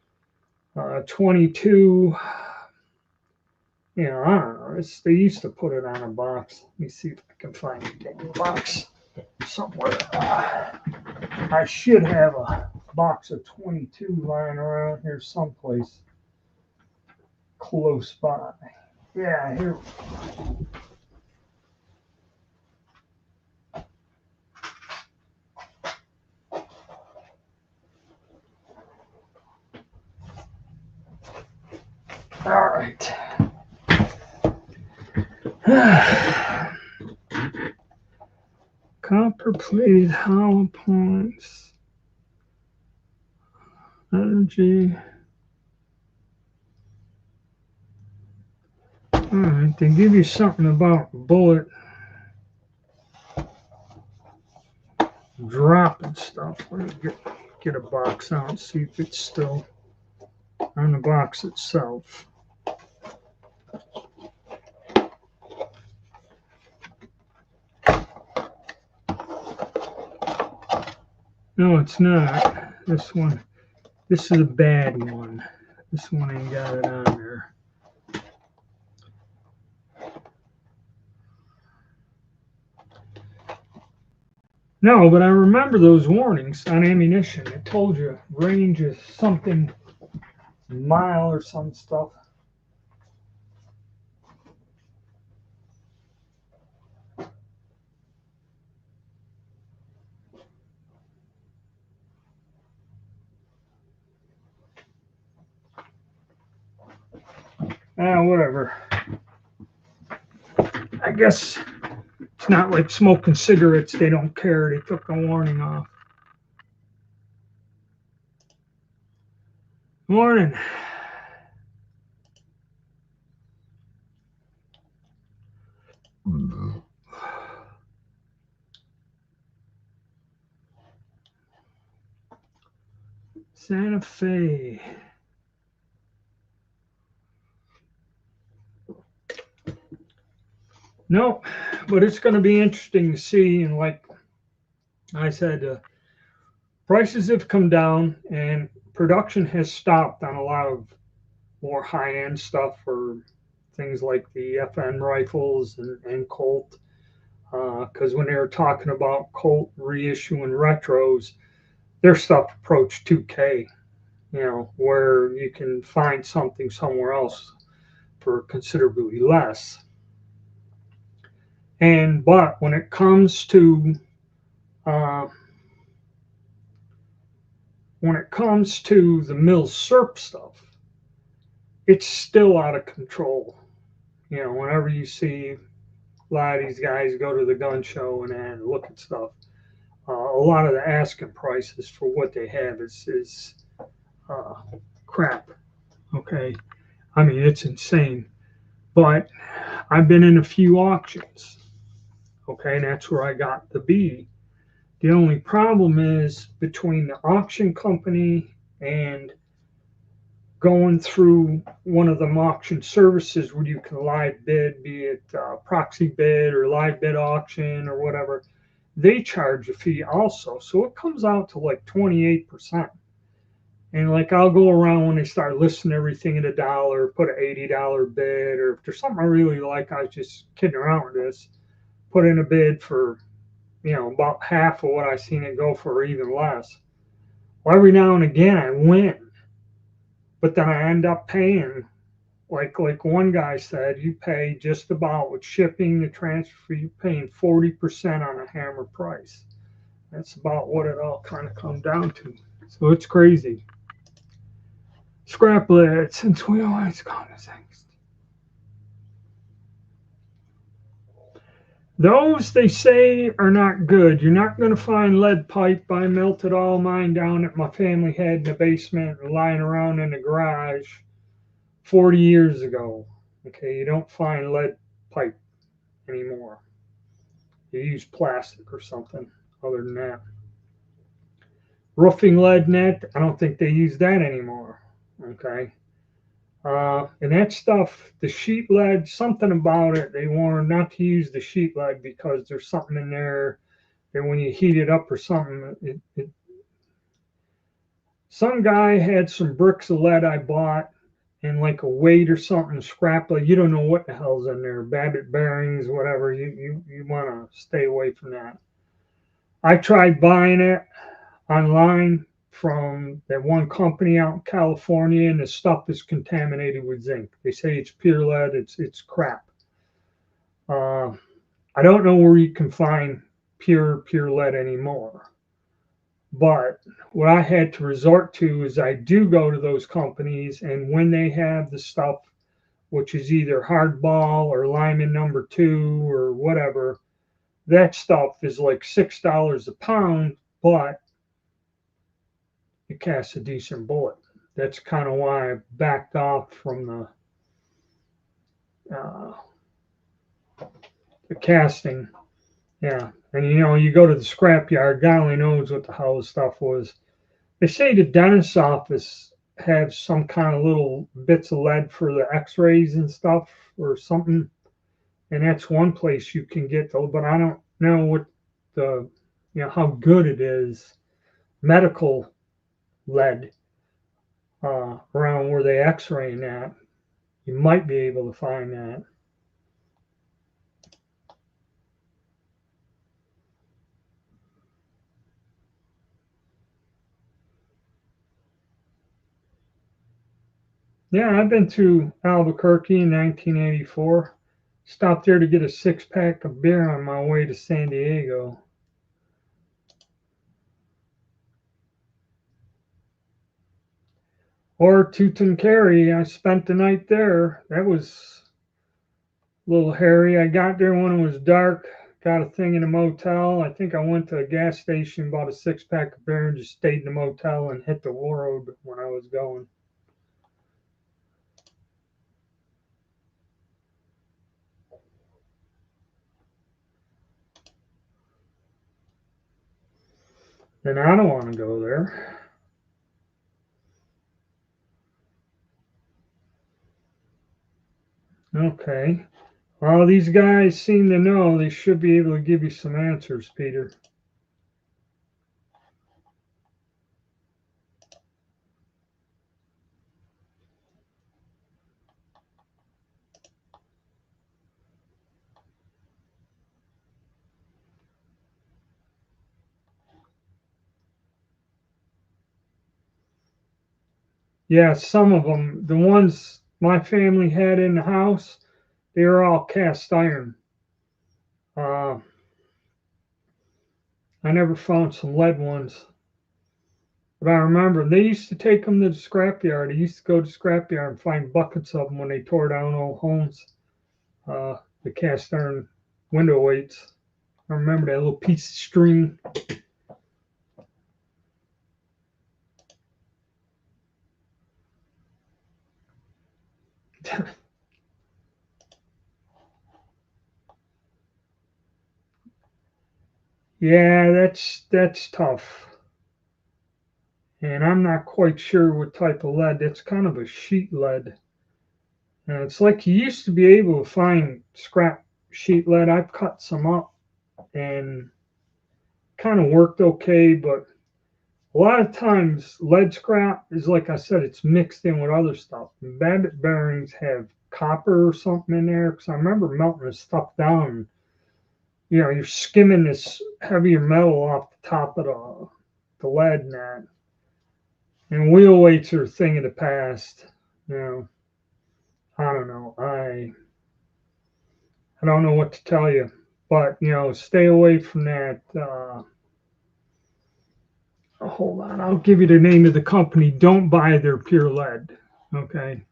S1: 22. I don't know. They used to put it on a box. Let me see if I can find a box somewhere. I should have a box of 22 lying around here someplace close by. Yeah, here. All right. Copper plated hollow points. Energy. All right, they give you something about bullet dropping stuff. Let me get a box out and see if it's still on the box itself. No, it's not. This one. This is a bad one. This one ain't got it on there. No, but I remember those warnings on ammunition. It told you range is something mile or some stuff. Whatever. I guess it's not like smoking cigarettes. They don't care. They took the warning off. Morning. Santa Fe. No, but it's going to be interesting to see. And like I said, prices have come down and production has stopped on a lot of more high-end stuff for things like the FN rifles and Colt. Because when they were talking about Colt reissuing retros, their stuff approached 2K, where you can find something somewhere else for considerably less. But when it comes to the Milsurp stuff, it's still out of control. Whenever you see a lot of these guys go to the gun show and look at stuff, a lot of the asking prices for what they have is crap. Okay, I mean it's insane. But I've been in a few auctions. Okay, and that's where I got the B. The only problem is between the auction company and going through one of them auction services where you can live bid, be it proxy bid or live bid auction or whatever, they charge a fee also. So it comes out to like 28%. And like I'll go around when they start listing everything at $1, put an $80 bid, or if there's something I really like, I was just kidding around with this, put in a bid for, about half of what I seen it go for, or even less. Well, every now and again I win, but then I end up paying, like one guy said, you pay just about with shipping, the transfer, you're paying 40% on a hammer price. That's about what it all kind of comes down to. So it's crazy. Scrap lead, since we always call this things. Those they say are not good. You're not going to find lead pipe. I melted all mine down that my family had in the basement and lying around in the garage 40 years ago. Okay, you don't find lead pipe anymore. You use plastic or something other than that. Roofing lead net, I don't think they use that anymore. Okay. And that stuff, the sheet lead, something about it, they warn not to use the sheet lead because there's something in there that when you heat it up or something, some guy had some bricks of lead I bought and like a weight or something, scrap lead. You don't know what the hell's in there, Babbitt bearings, whatever. You want to stay away from that. I tried buying it online from that one company out in California, and the stuff is contaminated with zinc. They say it's pure lead. It's crap. I don't know where you can find pure lead anymore. But what I had to resort to is I do go to those companies, and when they have the stuff, which is either hardball or Lyman number 2 or whatever, that stuff is like $6 a pound, but it casts a decent bullet. That's kind of why I backed off from the casting. Yeah, and you go to the scrapyard. God only knows what the hell the stuff was. They say the dentist's office have some kind of little bits of lead for the X-rays and stuff or something, and that's one place you can get those. But I don't know what how good it is. Medical lead around where they X-ray that. You might be able to find that. Yeah, I've been to Albuquerque in 1984. Stopped there to get a 6-pack of beer on my way to San Diego. Or Tutankameri, I spent the night there. That was a little hairy. I got there when it was dark, got a thing in a motel. I think I went to a gas station, bought a 6-pack of beer, and just stayed in the motel and hit the road when I was going. And I don't want to go there. Okay. Well, these guys seem to know. They should be able to give you some answers, Peter. Yeah, some of them, the ones my family had in the house, they were all cast iron. Uh, I never found some lead ones. But I remember they used to take them to the scrapyard. I used to go to the scrapyard and find buckets of them when they tore down old homes, the cast iron window weights. I remember that little piece of string. Yeah, that's tough. And I'm not quite sure what type of lead. It's kind of a sheet lead. And it's like you used to be able to find scrap sheet lead. I've cut some up and kind of worked okay, but a lot of times lead scrap is like I said, it's mixed in with other stuff. Babbitt bearings have copper or something in there because I remember melting this stuff down. You know, you're skimming this heavier metal off the top of the lead and that. And wheel weights are a thing of the past. You know, I don't know. I don't know what to tell you, but you know, stay away from that. Hold on, I'll give you the name of the company. Don't buy their pure lead. Okay,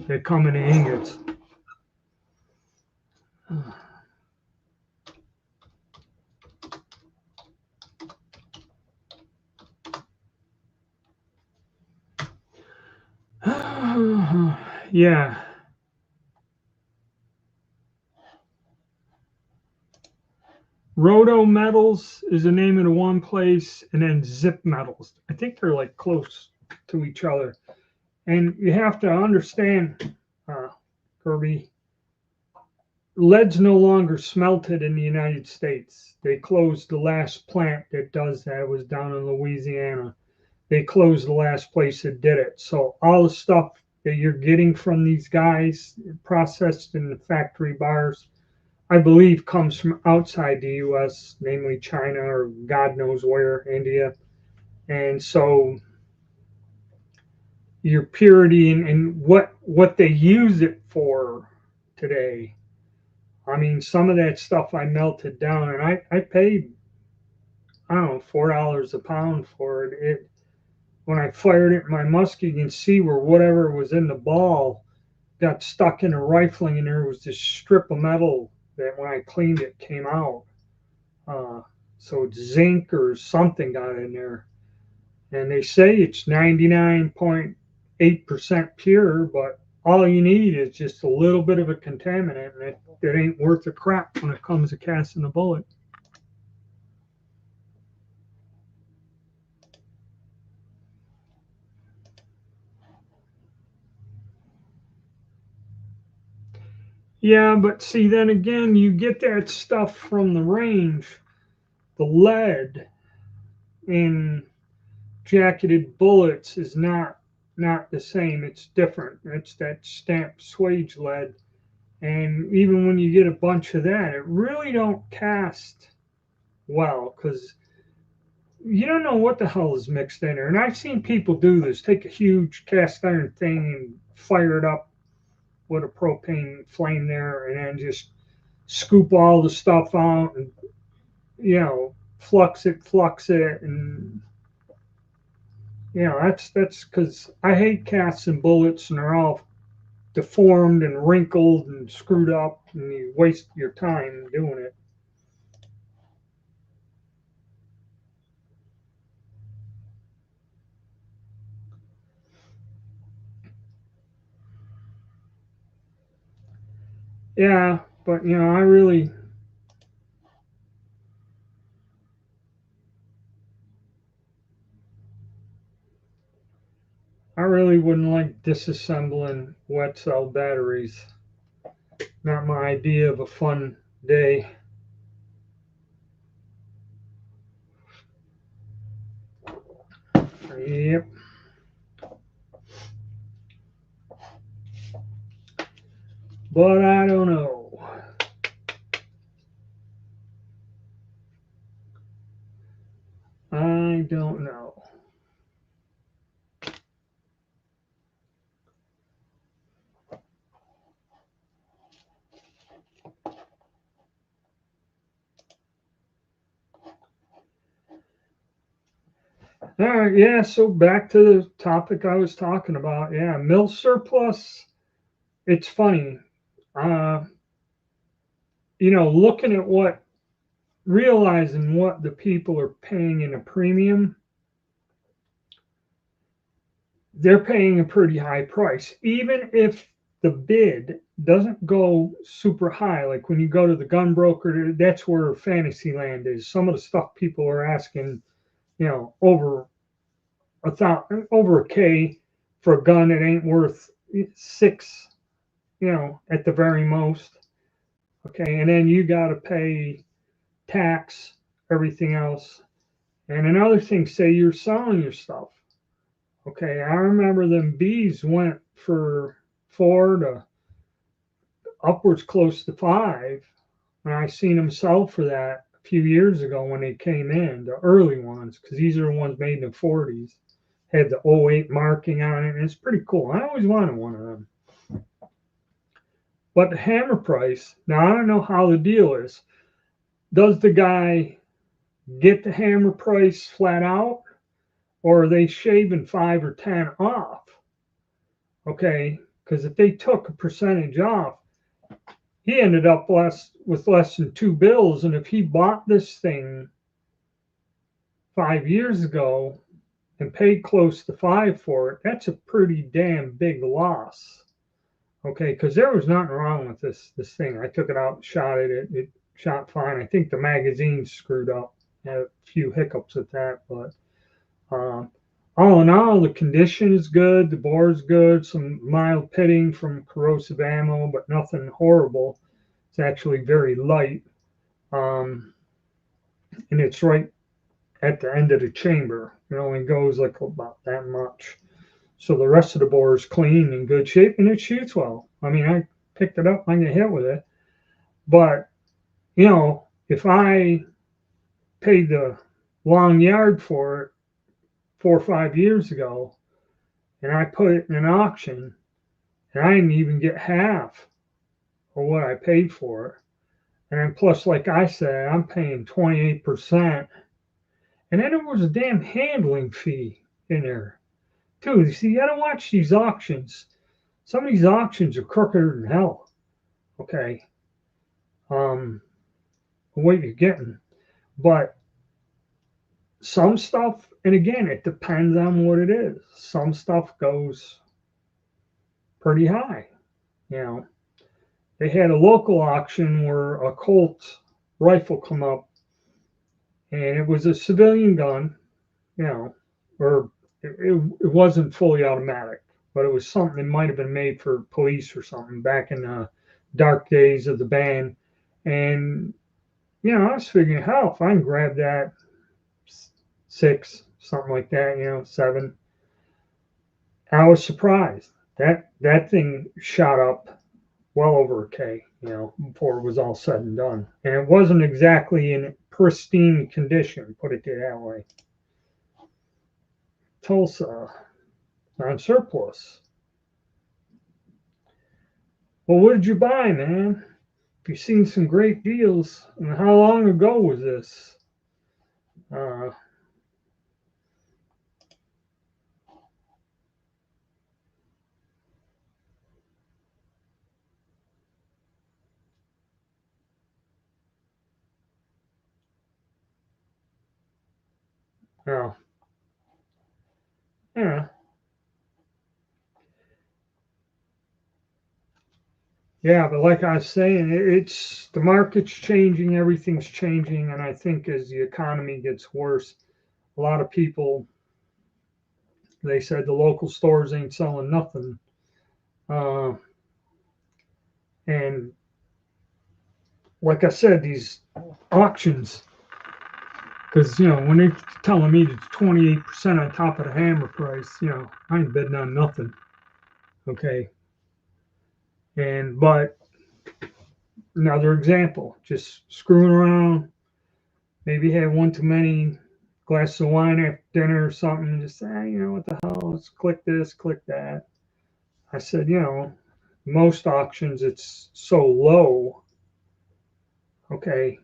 S1: they come in ingots. Yeah. Roto Metals is the name of the one place, and then Zip Metals. I think they're like close to each other. And you have to understand, Kirby, lead's no longer smelted in the United States. They closed the last plant that does that. It was down in Louisiana. They closed the last place that did it. So all the stuff that you're getting from these guys processed in the factory bars, I believe comes from outside the US, namely China or God knows where, India. And so your purity and what they use it for today. I mean, some of that stuff I melted down and I paid, I don't know, $4 a pound for it. When I fired it in my musket, you can see where whatever was in the ball got stuck in a rifling, and there was this strip of metal that when I cleaned it came out. Uh, so it's zinc or something got in there. And they say it's 99.8% pure, but all you need is just a little bit of a contaminant, and it ain't worth a crap when it comes to casting a bullet. Yeah, but see, then again, you get that stuff from the range. The lead in jacketed bullets is not the same. It's different. It's that stamped swage lead, and even when you get a bunch of that, it really don't cast well because you don't know what the hell is mixed in there. And I've seen people do this: take a huge cast iron thing and fire it up with a propane flame there, and then just scoop all the stuff out and flux it, and that's because I hate casts and bullets, and they're all deformed and wrinkled and screwed up, and you waste your time doing it. Yeah, but I really wouldn't like disassembling wet cell batteries. Not my idea of a fun day. Yep. But I don't know. I don't know. All right, yeah. So back to the topic I was talking about. Yeah, mill surplus. It's funny. Uh, looking at realizing what the people are paying in a premium, they're paying a pretty high price. Even if the bid doesn't go super high. Like when you go to the gun broker, that's where Fantasyland is. Some of the stuff people are asking, over over a K for a gun that ain't worth six, at the very most. Okay, and then you got to pay tax, everything else. And another thing, say you're selling your stuff. Okay, I remember them bees went for 4 to upwards close to 5. And I seen them sell for that a few years ago when they came in, the early ones, because these are the ones made in the 40s. Had the '08 marking on it, and it's pretty cool. I always wanted one of them. But the hammer price, now I don't know how the deal is. Does the guy get the hammer price flat out, or are they shaving 5 or 10 off? Okay, because if they took a percentage off, he ended up with less than 2 bills. And if he bought this thing 5 years ago and paid close to 5 for it, that's a pretty damn big loss. Okay, because there was nothing wrong with this thing. I took it out, shot it. It shot fine. I think the magazine screwed up. Had a few hiccups with that, but all in all, the condition is good. The bore's good. Some mild pitting from corrosive ammo, but nothing horrible. It's actually very light, and it's right at the end of the chamber. It only goes like about that much. So the rest of the bore is clean and good shape, and it shoots well. I mean, I picked it up, I get hit with it. But, if I paid the long yard for it 4 or 5 years ago, and I put it in an auction, and I didn't even get half of what I paid for it. And then plus, like I said, I'm paying 28%. And then there was a damn handling fee in there. Dude, you see, you gotta watch these auctions. Some of these auctions are crookeder than hell. Okay. What you're getting. But some stuff, and again, it depends on what it is. Some stuff goes pretty high. They had a local auction where a Colt rifle come up, and it was a civilian gun, or it wasn't fully automatic, but it was something that might have been made for police or something back in the dark days of the ban. And I was figuring, hell, if I can grab that 6, something like that, 7. I was surprised that thing shot up well over a K, before it was all said and done. And it wasn't exactly in pristine condition, put it that way. Tulsa on surplus. Well, what did you buy, man? You've seen some great deals. And how long ago was this? Oh, yeah. Yeah, but like I was saying, it's the market's changing, everything's changing, and I think as the economy gets worse, a lot of people, they said the local stores ain't selling nothing, and like I said, these auctions, because when they're telling me it's 28% on top of the hammer price, I ain't bidding on nothing. Okay, but another example, just screwing around, maybe had one too many glasses of wine after dinner or something, and just say, what the hell, let's click this, click that. I said, most auctions it's so low, okay,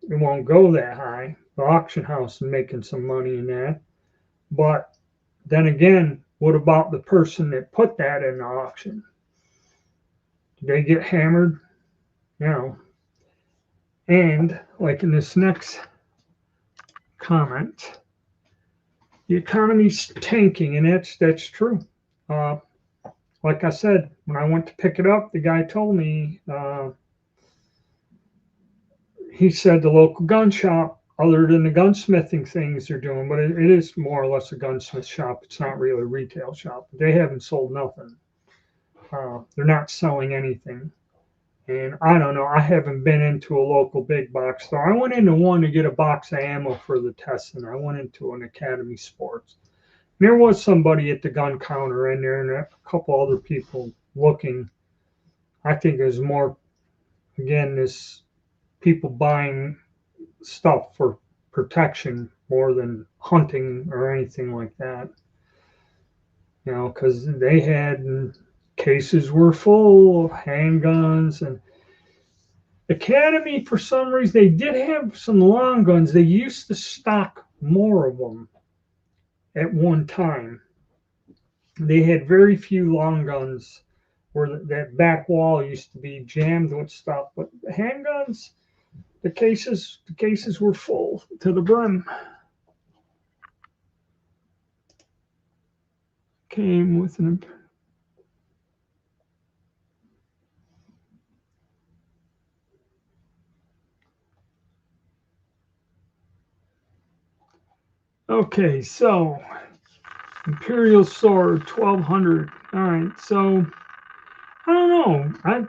S1: it won't go that high. The auction house is making some money in that. But then again, what about the person that put that in the auction? Did they get hammered? And like in this next comment, the economy's tanking, and that's true. like I said, when I went to pick it up, the guy told me, he said the local gun shop, other than the gunsmithing things they're doing, but it is more or less a gunsmith shop. It's not really a retail shop. They haven't sold nothing. They're not selling anything. And I don't know. I haven't been into a local big box store. I went into one to get a box of ammo for the testing. I went into an Academy Sports. There was somebody at the gun counter in there and a couple other people looking. I think there's more, again, this people buying stuff for protection more than hunting or anything like that. You know, because they had cases were full of handguns and Academy, for some reason, they did have some long guns. They used to stock more of them at one time. They had very few long guns where that back wall used to be jammed with stuff. But handguns, the cases were full to the brim. Came with an okay, so Imperial Sword 1200. All right, so I don't know.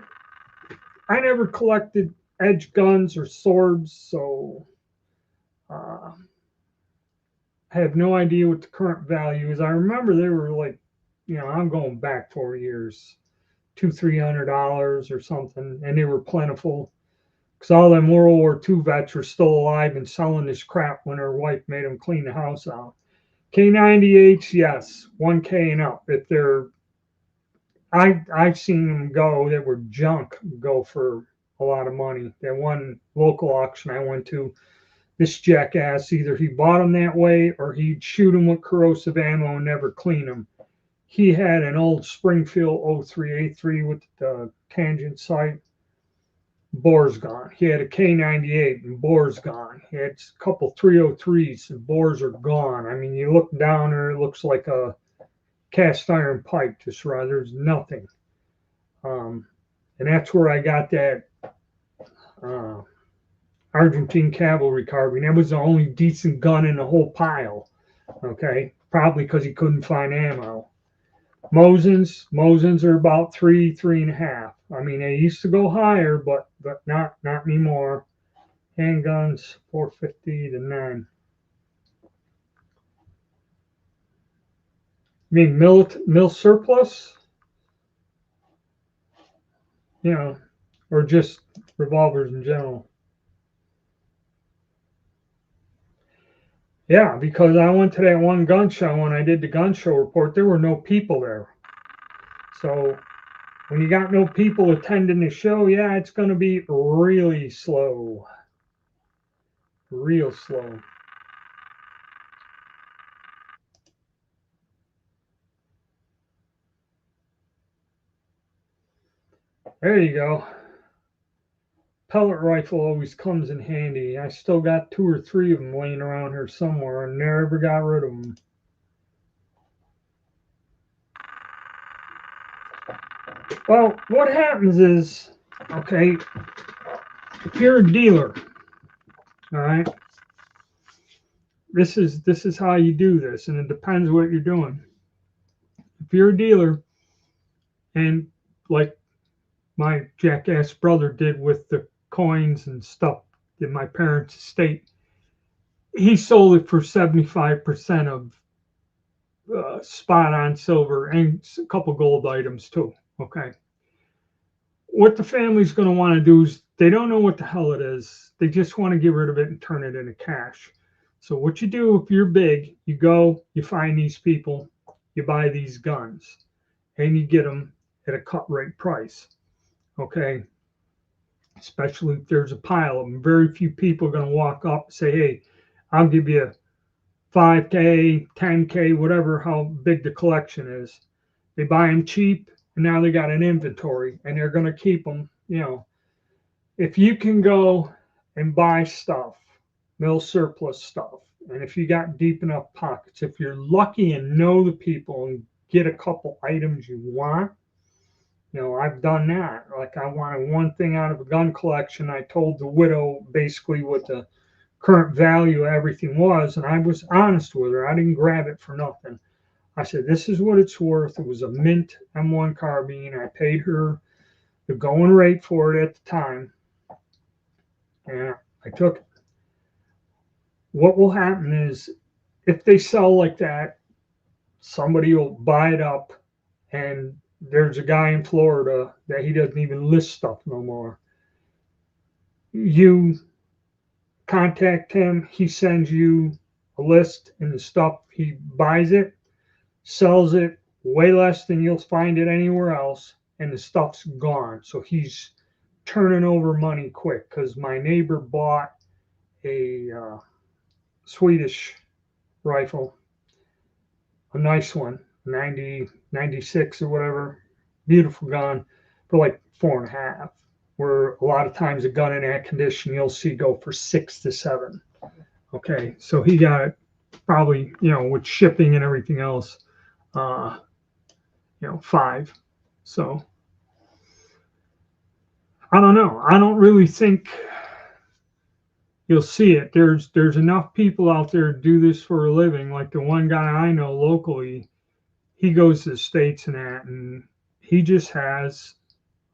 S1: I never collected edge guns or swords, so I have no idea what the current value is. I remember they were like, you know, I'm going back 4 years, $200-300 or something, and they were plentiful because all them World War II vets were still alive and selling this crap when their wife made them clean the house out. K98s, yes, 1K and up. If they're, I've seen them go that were junk go for a lot of money. That one local auction I went to, this jackass, either he bought them that way or he'd shoot them with corrosive ammo and never clean them. He had an old Springfield 0383 with the tangent sight. Bore's gone. He had a K98 and bore's gone. He had a couple 303s and bores are gone. I mean, you look down there, it looks like a cast iron pipe, just right. There's nothing. And that's where I got that Argentine cavalry carbine. That was the only decent gun in the whole pile. Okay, probably because he couldn't find ammo. Mosins are about 3.5. I mean, they used to go higher, but not anymore. Handguns 450 to 9. You mean mil surplus? You know, or just revolvers in general? Yeah, because I went to that one gun show when I did the gun show report. There were no people there. So when you got no people attending the show, yeah, it's going to be really slow. Real slow. There you go. Pellet rifle always comes in handy. I still got 2 or 3 of them laying around here somewhere and never got rid of them. Well, what happens is, okay, if you're a dealer, all right, this is how you do this, and it depends what you're doing. If you're a dealer, and like my jackass brother did with the coins and stuff in my parents' estate, he sold it for 75% of spot on silver and a couple gold items too. Okay. What the family's going to want to do is they don't know what the hell it is. They just want to get rid of it and turn it into cash. So what you do if you're big, you go, you find these people, you buy these guns, and you get them at a cut rate price. Okay. Especially if there's a pile of them. Very few people are going to walk up and say, hey, I'll give you 5K, 10K, whatever, how big the collection is. They buy them cheap, and now they got an inventory, and they're going to keep them. You know, if you can go and buy stuff, mil surplus stuff, and if you got deep enough pockets, if you're lucky and know the people and get a couple items you want, You know, I've done that. Like I wanted one thing out of a gun collection. I told the widow basically what the current value of everything was, and I was honest with her. I didn't grab it for nothing. I said, this is what it's worth. It was a mint M1 carbine. I paid her the going rate for it at the time, and I took it. What will happen is if they sell like that, somebody will buy it up, and there's a guy in Florida that he doesn't even list stuff no more. You contact him, he sends you a list and the stuff, he buys it, sells it way less than you'll find it anywhere else, and the stuff's gone. So he's turning over money quick because my neighbor bought a Swedish rifle, a nice one, 90, 96 or whatever, beautiful gun, for like 4.5. Where a lot of times a gun in that condition you'll see go for 6 to 7. Okay, so he got it probably, with shipping and everything else, 5. So I don't know. I don't really think you'll see it. There's enough people out there to do this for a living. Like the one guy I know locally, he goes to the States and he just has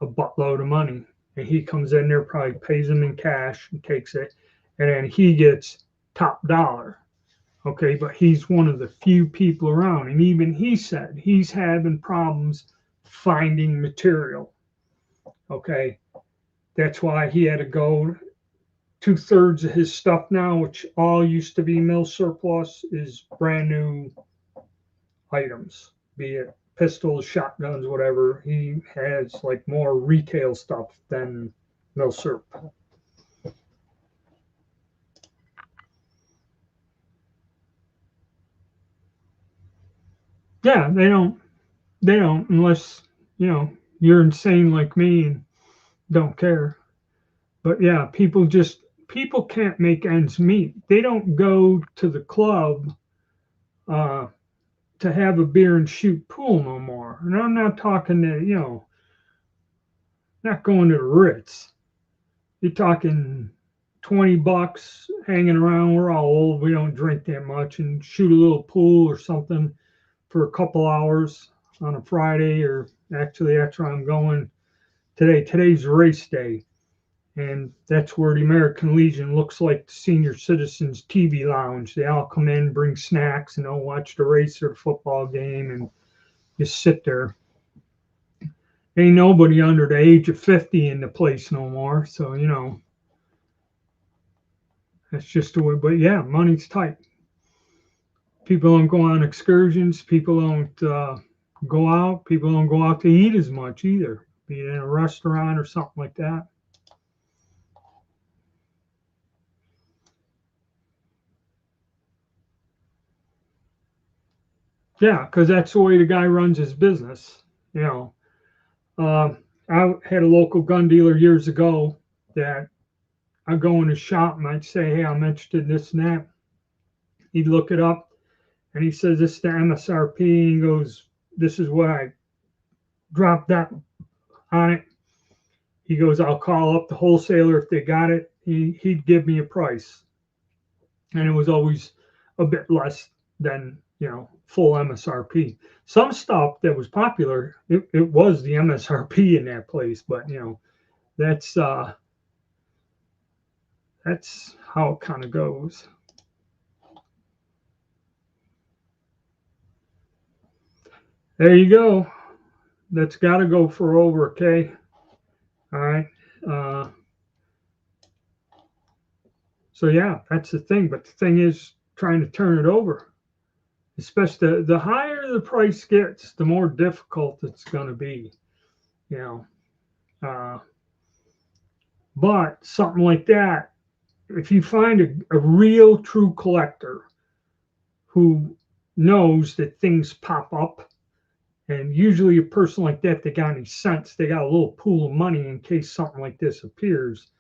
S1: a buttload of money. And he comes in there, probably pays them in cash and takes it. And then he gets top dollar. Okay, but he's one of the few people around. And even he said he's having problems finding material. Okay, that's why he had to go. 2/3 of his stuff now, which all used to be mill surplus, is brand new items, be it pistols, shotguns, whatever. He has like more retail stuff than mill surp. Yeah, they don't unless you're insane like me and don't care. But yeah, people can't make ends meet. They don't go to the club uh, to have a beer and shoot pool no more. And I'm not talking to not going to the Ritz. You're talking $20 hanging around. We're all old. We don't drink that much, and shoot a little pool or something for a couple hours on a Friday, or actually that's where I'm going today. Today's race day. And that's where the American Legion looks like the senior citizens TV lounge. They all come in, bring snacks, and they'll watch the race or the football game and just sit there. Ain't nobody under the age of 50 in the place no more. So, that's just the way. But yeah, money's tight. People don't go on excursions. People don't go out. People don't go out to eat as much either, be it in a restaurant or something like that. Yeah, because that's the way the guy runs his business. Uh, I had a local gun dealer years ago that I'd go in his shop and I'd say, hey, I'm interested in this and that. He'd look it up and he says, this is the MSRP. He goes, this is what I dropped that on it. He goes, I'll call up the wholesaler if they got it. He'd give me a price. And it was always a bit less than, full MSRP. Some stuff that was popular, it was the MSRP in that place, but that's how it kind of goes. There you go. That's got to go for over, okay? All right. So yeah, that's the thing. But the thing is trying to turn it over. Especially the higher the price gets, the more difficult it's going to be. But something like that, if you find a real true collector who knows that things pop up, and usually a person like that, they got any sense, they got a little pool of money in case something like this appears,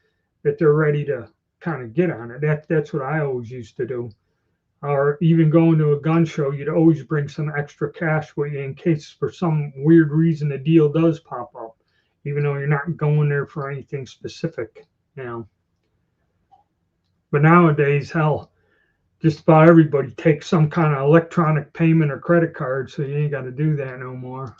S1: that they're ready to kind of get on it. That's what I always used to do. Or even going to a gun show, you'd always bring some extra cash with you in case for some weird reason a deal does pop up. even though you're not going there for anything specific, you know. But nowadays, hell, just about everybody takes some kind of electronic payment or credit card, so you ain't got to do that no more.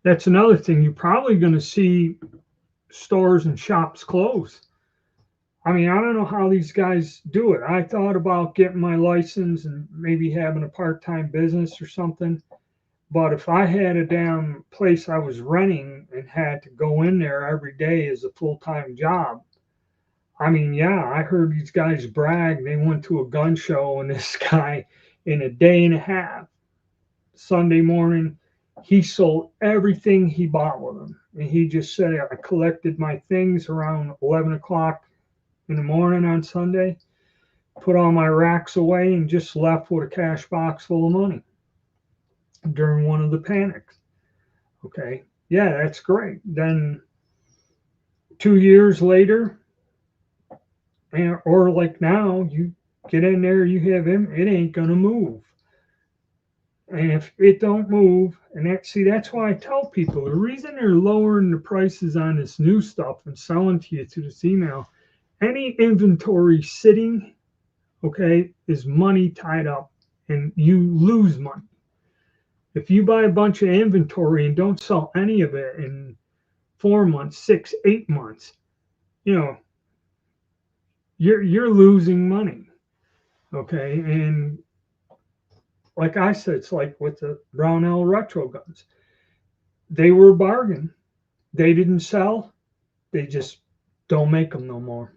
S1: That's another thing. You're probably going to see stores and shops close. I mean, I don't know how these guys do it. I thought about getting my license and maybe having a part-time business or something. But if I had a damn place I was renting and had to go in there every day as a full-time job, I mean, yeah, I heard these guys brag. They went to a gun show and this guy, in a day and a half, Sunday morning, he sold everything he bought with him. And he just said, I collected my things around 11 o'clock in the morning on Sunday, put all my racks away, and just left with a cash box full of money during one of the panics. Okay. Yeah, that's great. Then 2 years later, or like now, you get in there, you have him, it ain't going to move. And if it don't move, and that's why I tell people the reason they're lowering the prices on this new stuff and selling to you through this email, any inventory sitting, okay, is money tied up and you lose money. If you buy a bunch of inventory and don't sell any of it in 4 months, 6, 8 months, you know, you're losing money. Okay. And like I said, it's like with the Brownell retro guns. They were a bargain. They didn't sell. They just don't make them no more.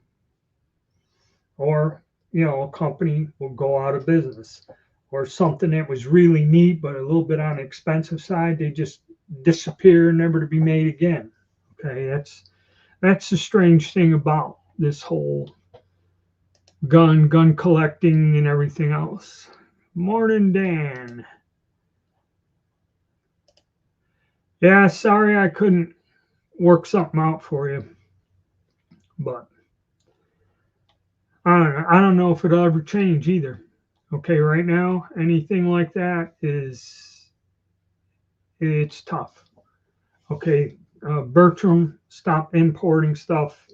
S1: Or, a company will go out of business. Or something that was really neat but a little bit on the expensive side, they just disappear, never to be made again. Okay, that's the strange thing about this whole gun collecting and everything else. Morning, Dan. Yeah, sorry I couldn't work something out for you, but I don't know if it'll ever change either. Okay, right now anything like that it's tough. Okay, Bertram stopped importing stuff.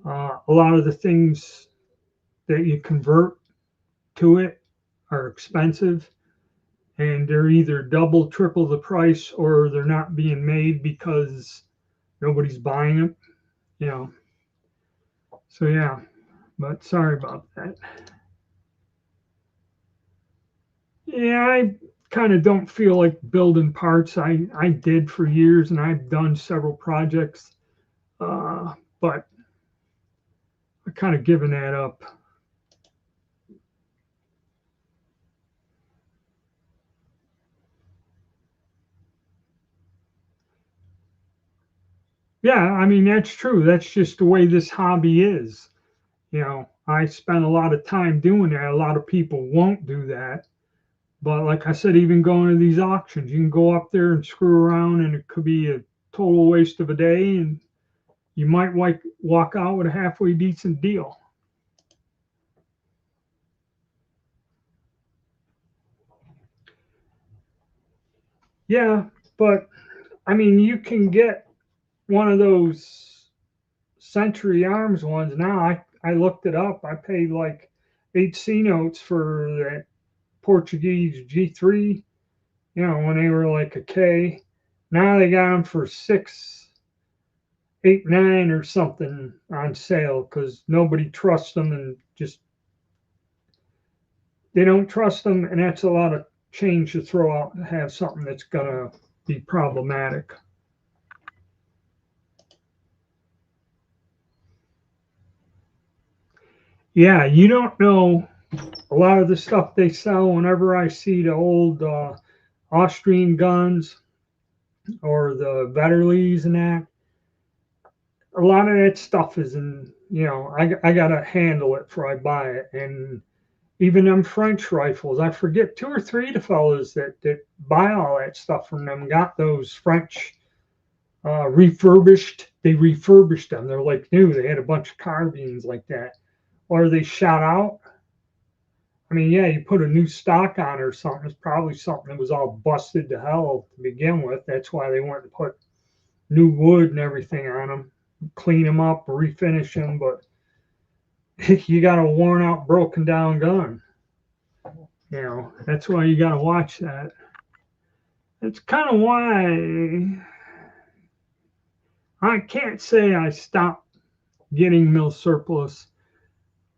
S1: A lot of the things that you convert to it are expensive, and they're either double, triple the price, or they're not being made because nobody's buying them. You know. So yeah, but sorry about that. Yeah, I kind of don't feel like building parts. I did for years, and I've done several projects, but I kind of given that up. Yeah, I mean that's true. That's just the way this hobby is. I spend a lot of time doing that. A lot of people won't do that. But like I said, even going to these auctions, you can go up there and screw around, and it could be a total waste of a day, and you might walk out with a halfway decent deal. Yeah, but I mean, you can get one of those Century Arms ones now. I looked it up. I paid like 8 C notes for that Portuguese G3, when they were like a K. Now they got them for 6, 8, 9 or something on sale because nobody trusts them, and just they don't trust them, and that's a lot of change to throw out and have something that's gonna be problematic. Yeah, you don't know a lot of the stuff they sell. Whenever I see the old Austrian guns or the Vetterlis and that, a lot of that stuff is in, I got to handle it before I buy it. And even them French rifles, I forget 2 or 3 of the fellows that buy all that stuff from them got those French refurbished. They refurbished them. They're like new. They had a bunch of carbines like that. Or they shot out. I mean, yeah, you put a new stock on or something. It's probably something that was all busted to hell to begin with. That's why they went and put new wood and everything on them, clean them up, refinish them. But you got a worn out, broken down gun. You know, that's why you got to watch that. It's kind of why I can't say I stopped getting mill surplus,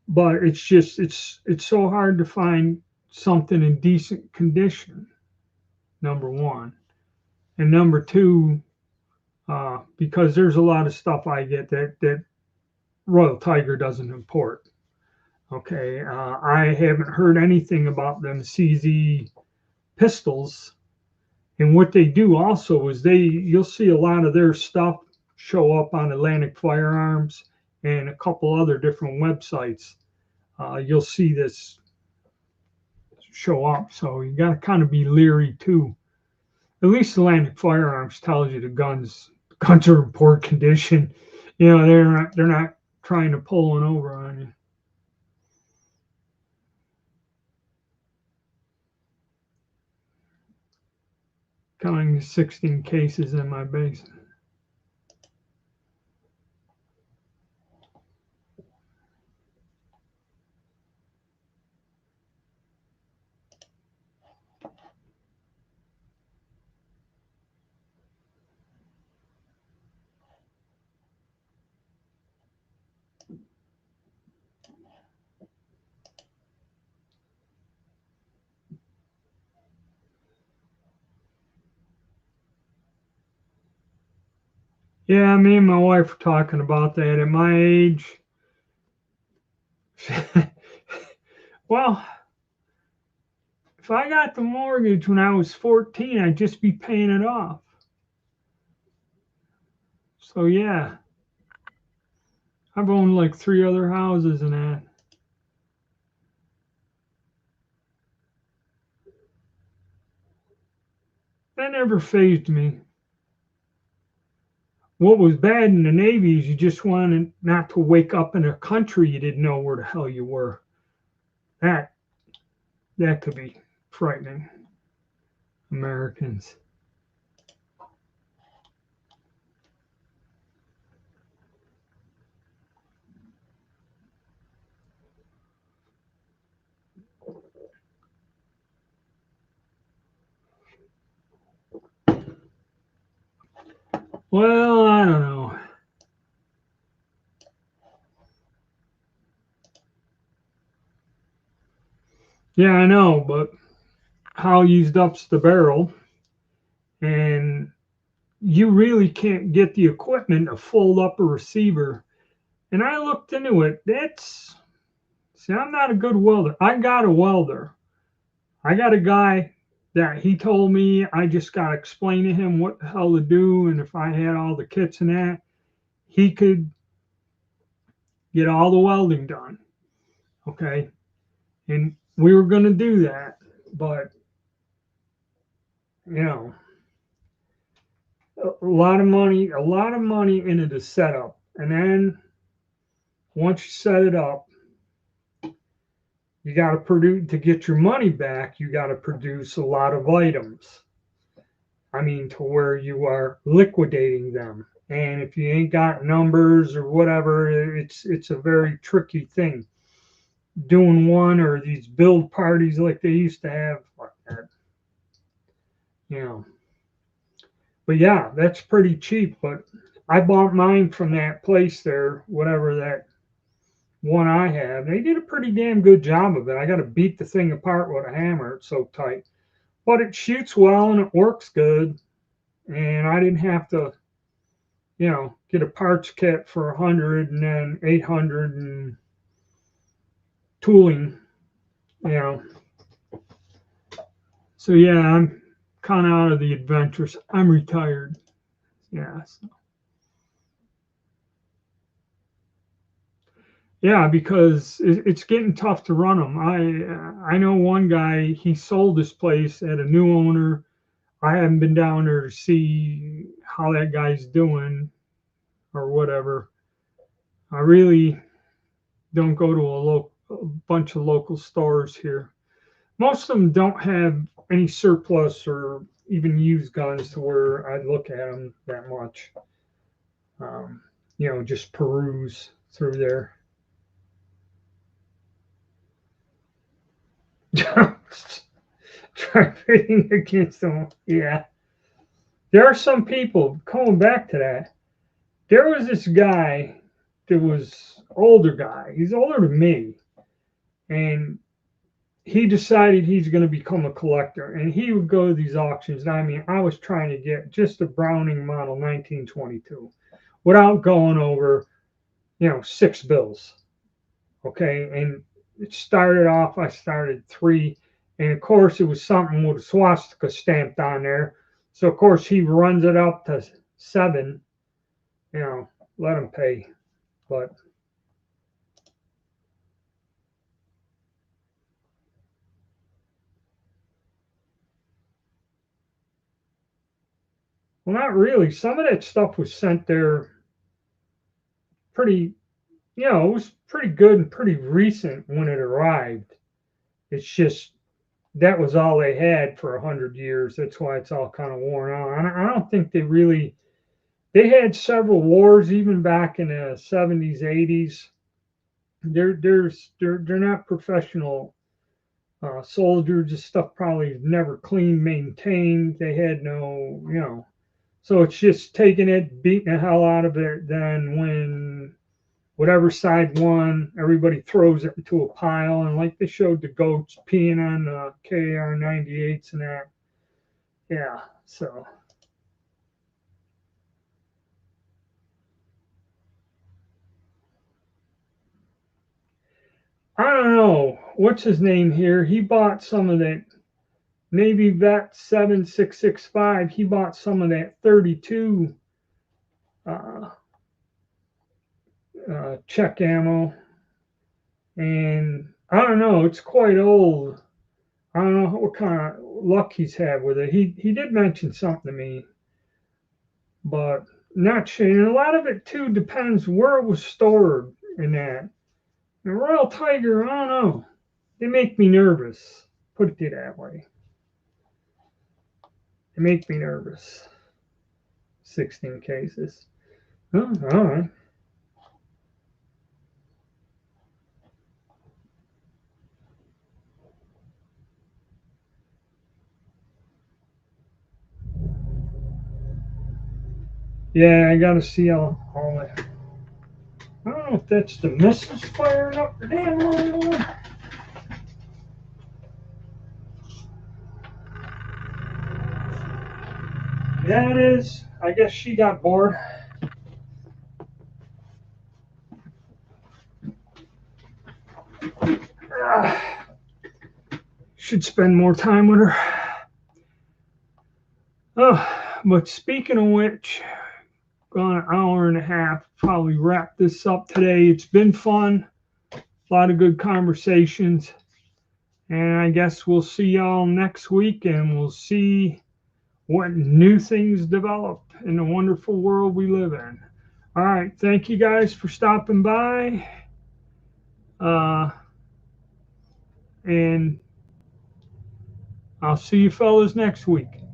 S1: but it's just it's so hard to find something in decent condition. Number one, and number two, because there's a lot of stuff I get that Royal Tiger doesn't import. Okay, I haven't heard anything about them CZ pistols. And what they do also is you'll see a lot of their stuff show up on Atlantic Firearms and a couple other different websites. You'll see this show up, so you got to kind of be leery too. At least Atlantic Firearms tells you the guns are in poor condition. You know, they're not trying to pull one over on you. Counting 16 cases in my basement. Yeah, me and my wife were talking about that at my age. Well, if I got the mortgage when I was 14, I'd just be paying it off. So yeah, I've owned like 3 other houses and that. That never phased me. What was bad in the Navy is you just wanted not to wake up in a country you didn't know where the hell you were. That that could be frightening. Americans. Well, I don't know. Yeah, I know, but how used up's the barrel, and you really can't get the equipment to fold up a receiver. And I looked into it. See, I'm not a good welder. I got a welder. I got a guy that he told me I just got to explain to him what the hell to do. And if I had all the kits and that, he could get all the welding done. Okay. And we were going to do that. But, you know, a lot of money into the setup. And then once you set it up, you got to produce to get your money back. You got to produce a lot of items. I mean, to where you are liquidating them. And if you ain't got numbers or whatever, it's a very tricky thing. Doing one or these build parties like they used to have, like that, you know. But yeah, that's pretty cheap. But I bought mine from that place there, whatever that one I have. They did a pretty damn good job of it. I got to beat the thing apart with a hammer. It's so tight, but it shoots well and it works good. And I didn't have to, get a parts kit for 100 and then 800 and tooling, you know. So yeah, I'm kind of out of the adventures. I'm retired. Yeah. Yeah, because it's getting tough to run them. I know one guy. He sold his place at a new owner. I haven't been down there to see how that guy's doing or whatever. I really don't go to bunch of local stores here. Most of them don't have any surplus or even used guns to where I'd look at them that much. Um, just peruse through there. Try bidding against them. Yeah. There are some people, going back to that, there was this guy that was older guy. He's older than me. And he decided he's going to become a collector. And he would go to these auctions. And I mean, I was trying to get just a Browning model 1922 without going over, 6 bills. Okay. And it started off, I started 3. And of course, it was something with a swastika stamped on there. So, of course, he runs it up to 7. Let him pay. But well, not really. Some of that stuff was sent there pretty, it was pretty good and pretty recent when it arrived. It's just that was all they had for 100 years. That's why it's all kind of worn out. I don't think they had several wars even back in the 70s, 80s. They're not professional soldiers. This stuff probably never clean, maintained. They had no. So it's just taking it, beating the hell out of it. Then when whatever side won, everybody throws it into a pile. And like they showed the goats peeing on the KAR 98s and that. Yeah, so. I don't know. What's his name here? He bought some of that Navy Vet 7665. He bought some of that 32 check ammo. And I don't know. It's quite old. I don't know what kind of luck he's had with it. He did mention something to me, but not sure. And a lot of it too depends where it was stored in that. The Royal Tiger, I don't know. They make me nervous. Put it that way. They make me nervous. 16 cases. Oh, all right. Yeah, I gotta see all that. I don't know if that's the missiles firing up the damn line. Yeah, it is. I guess she got bored. Should spend more time with her. Oh, but speaking of which, gone an hour and a half. Probably wrap this up today. It's been fun. A lot of good conversations. And I guess we'll see y'all next week and we'll see what new things develop in the wonderful world we live in. All right. Thank you guys for stopping by. And I'll see you fellas next week.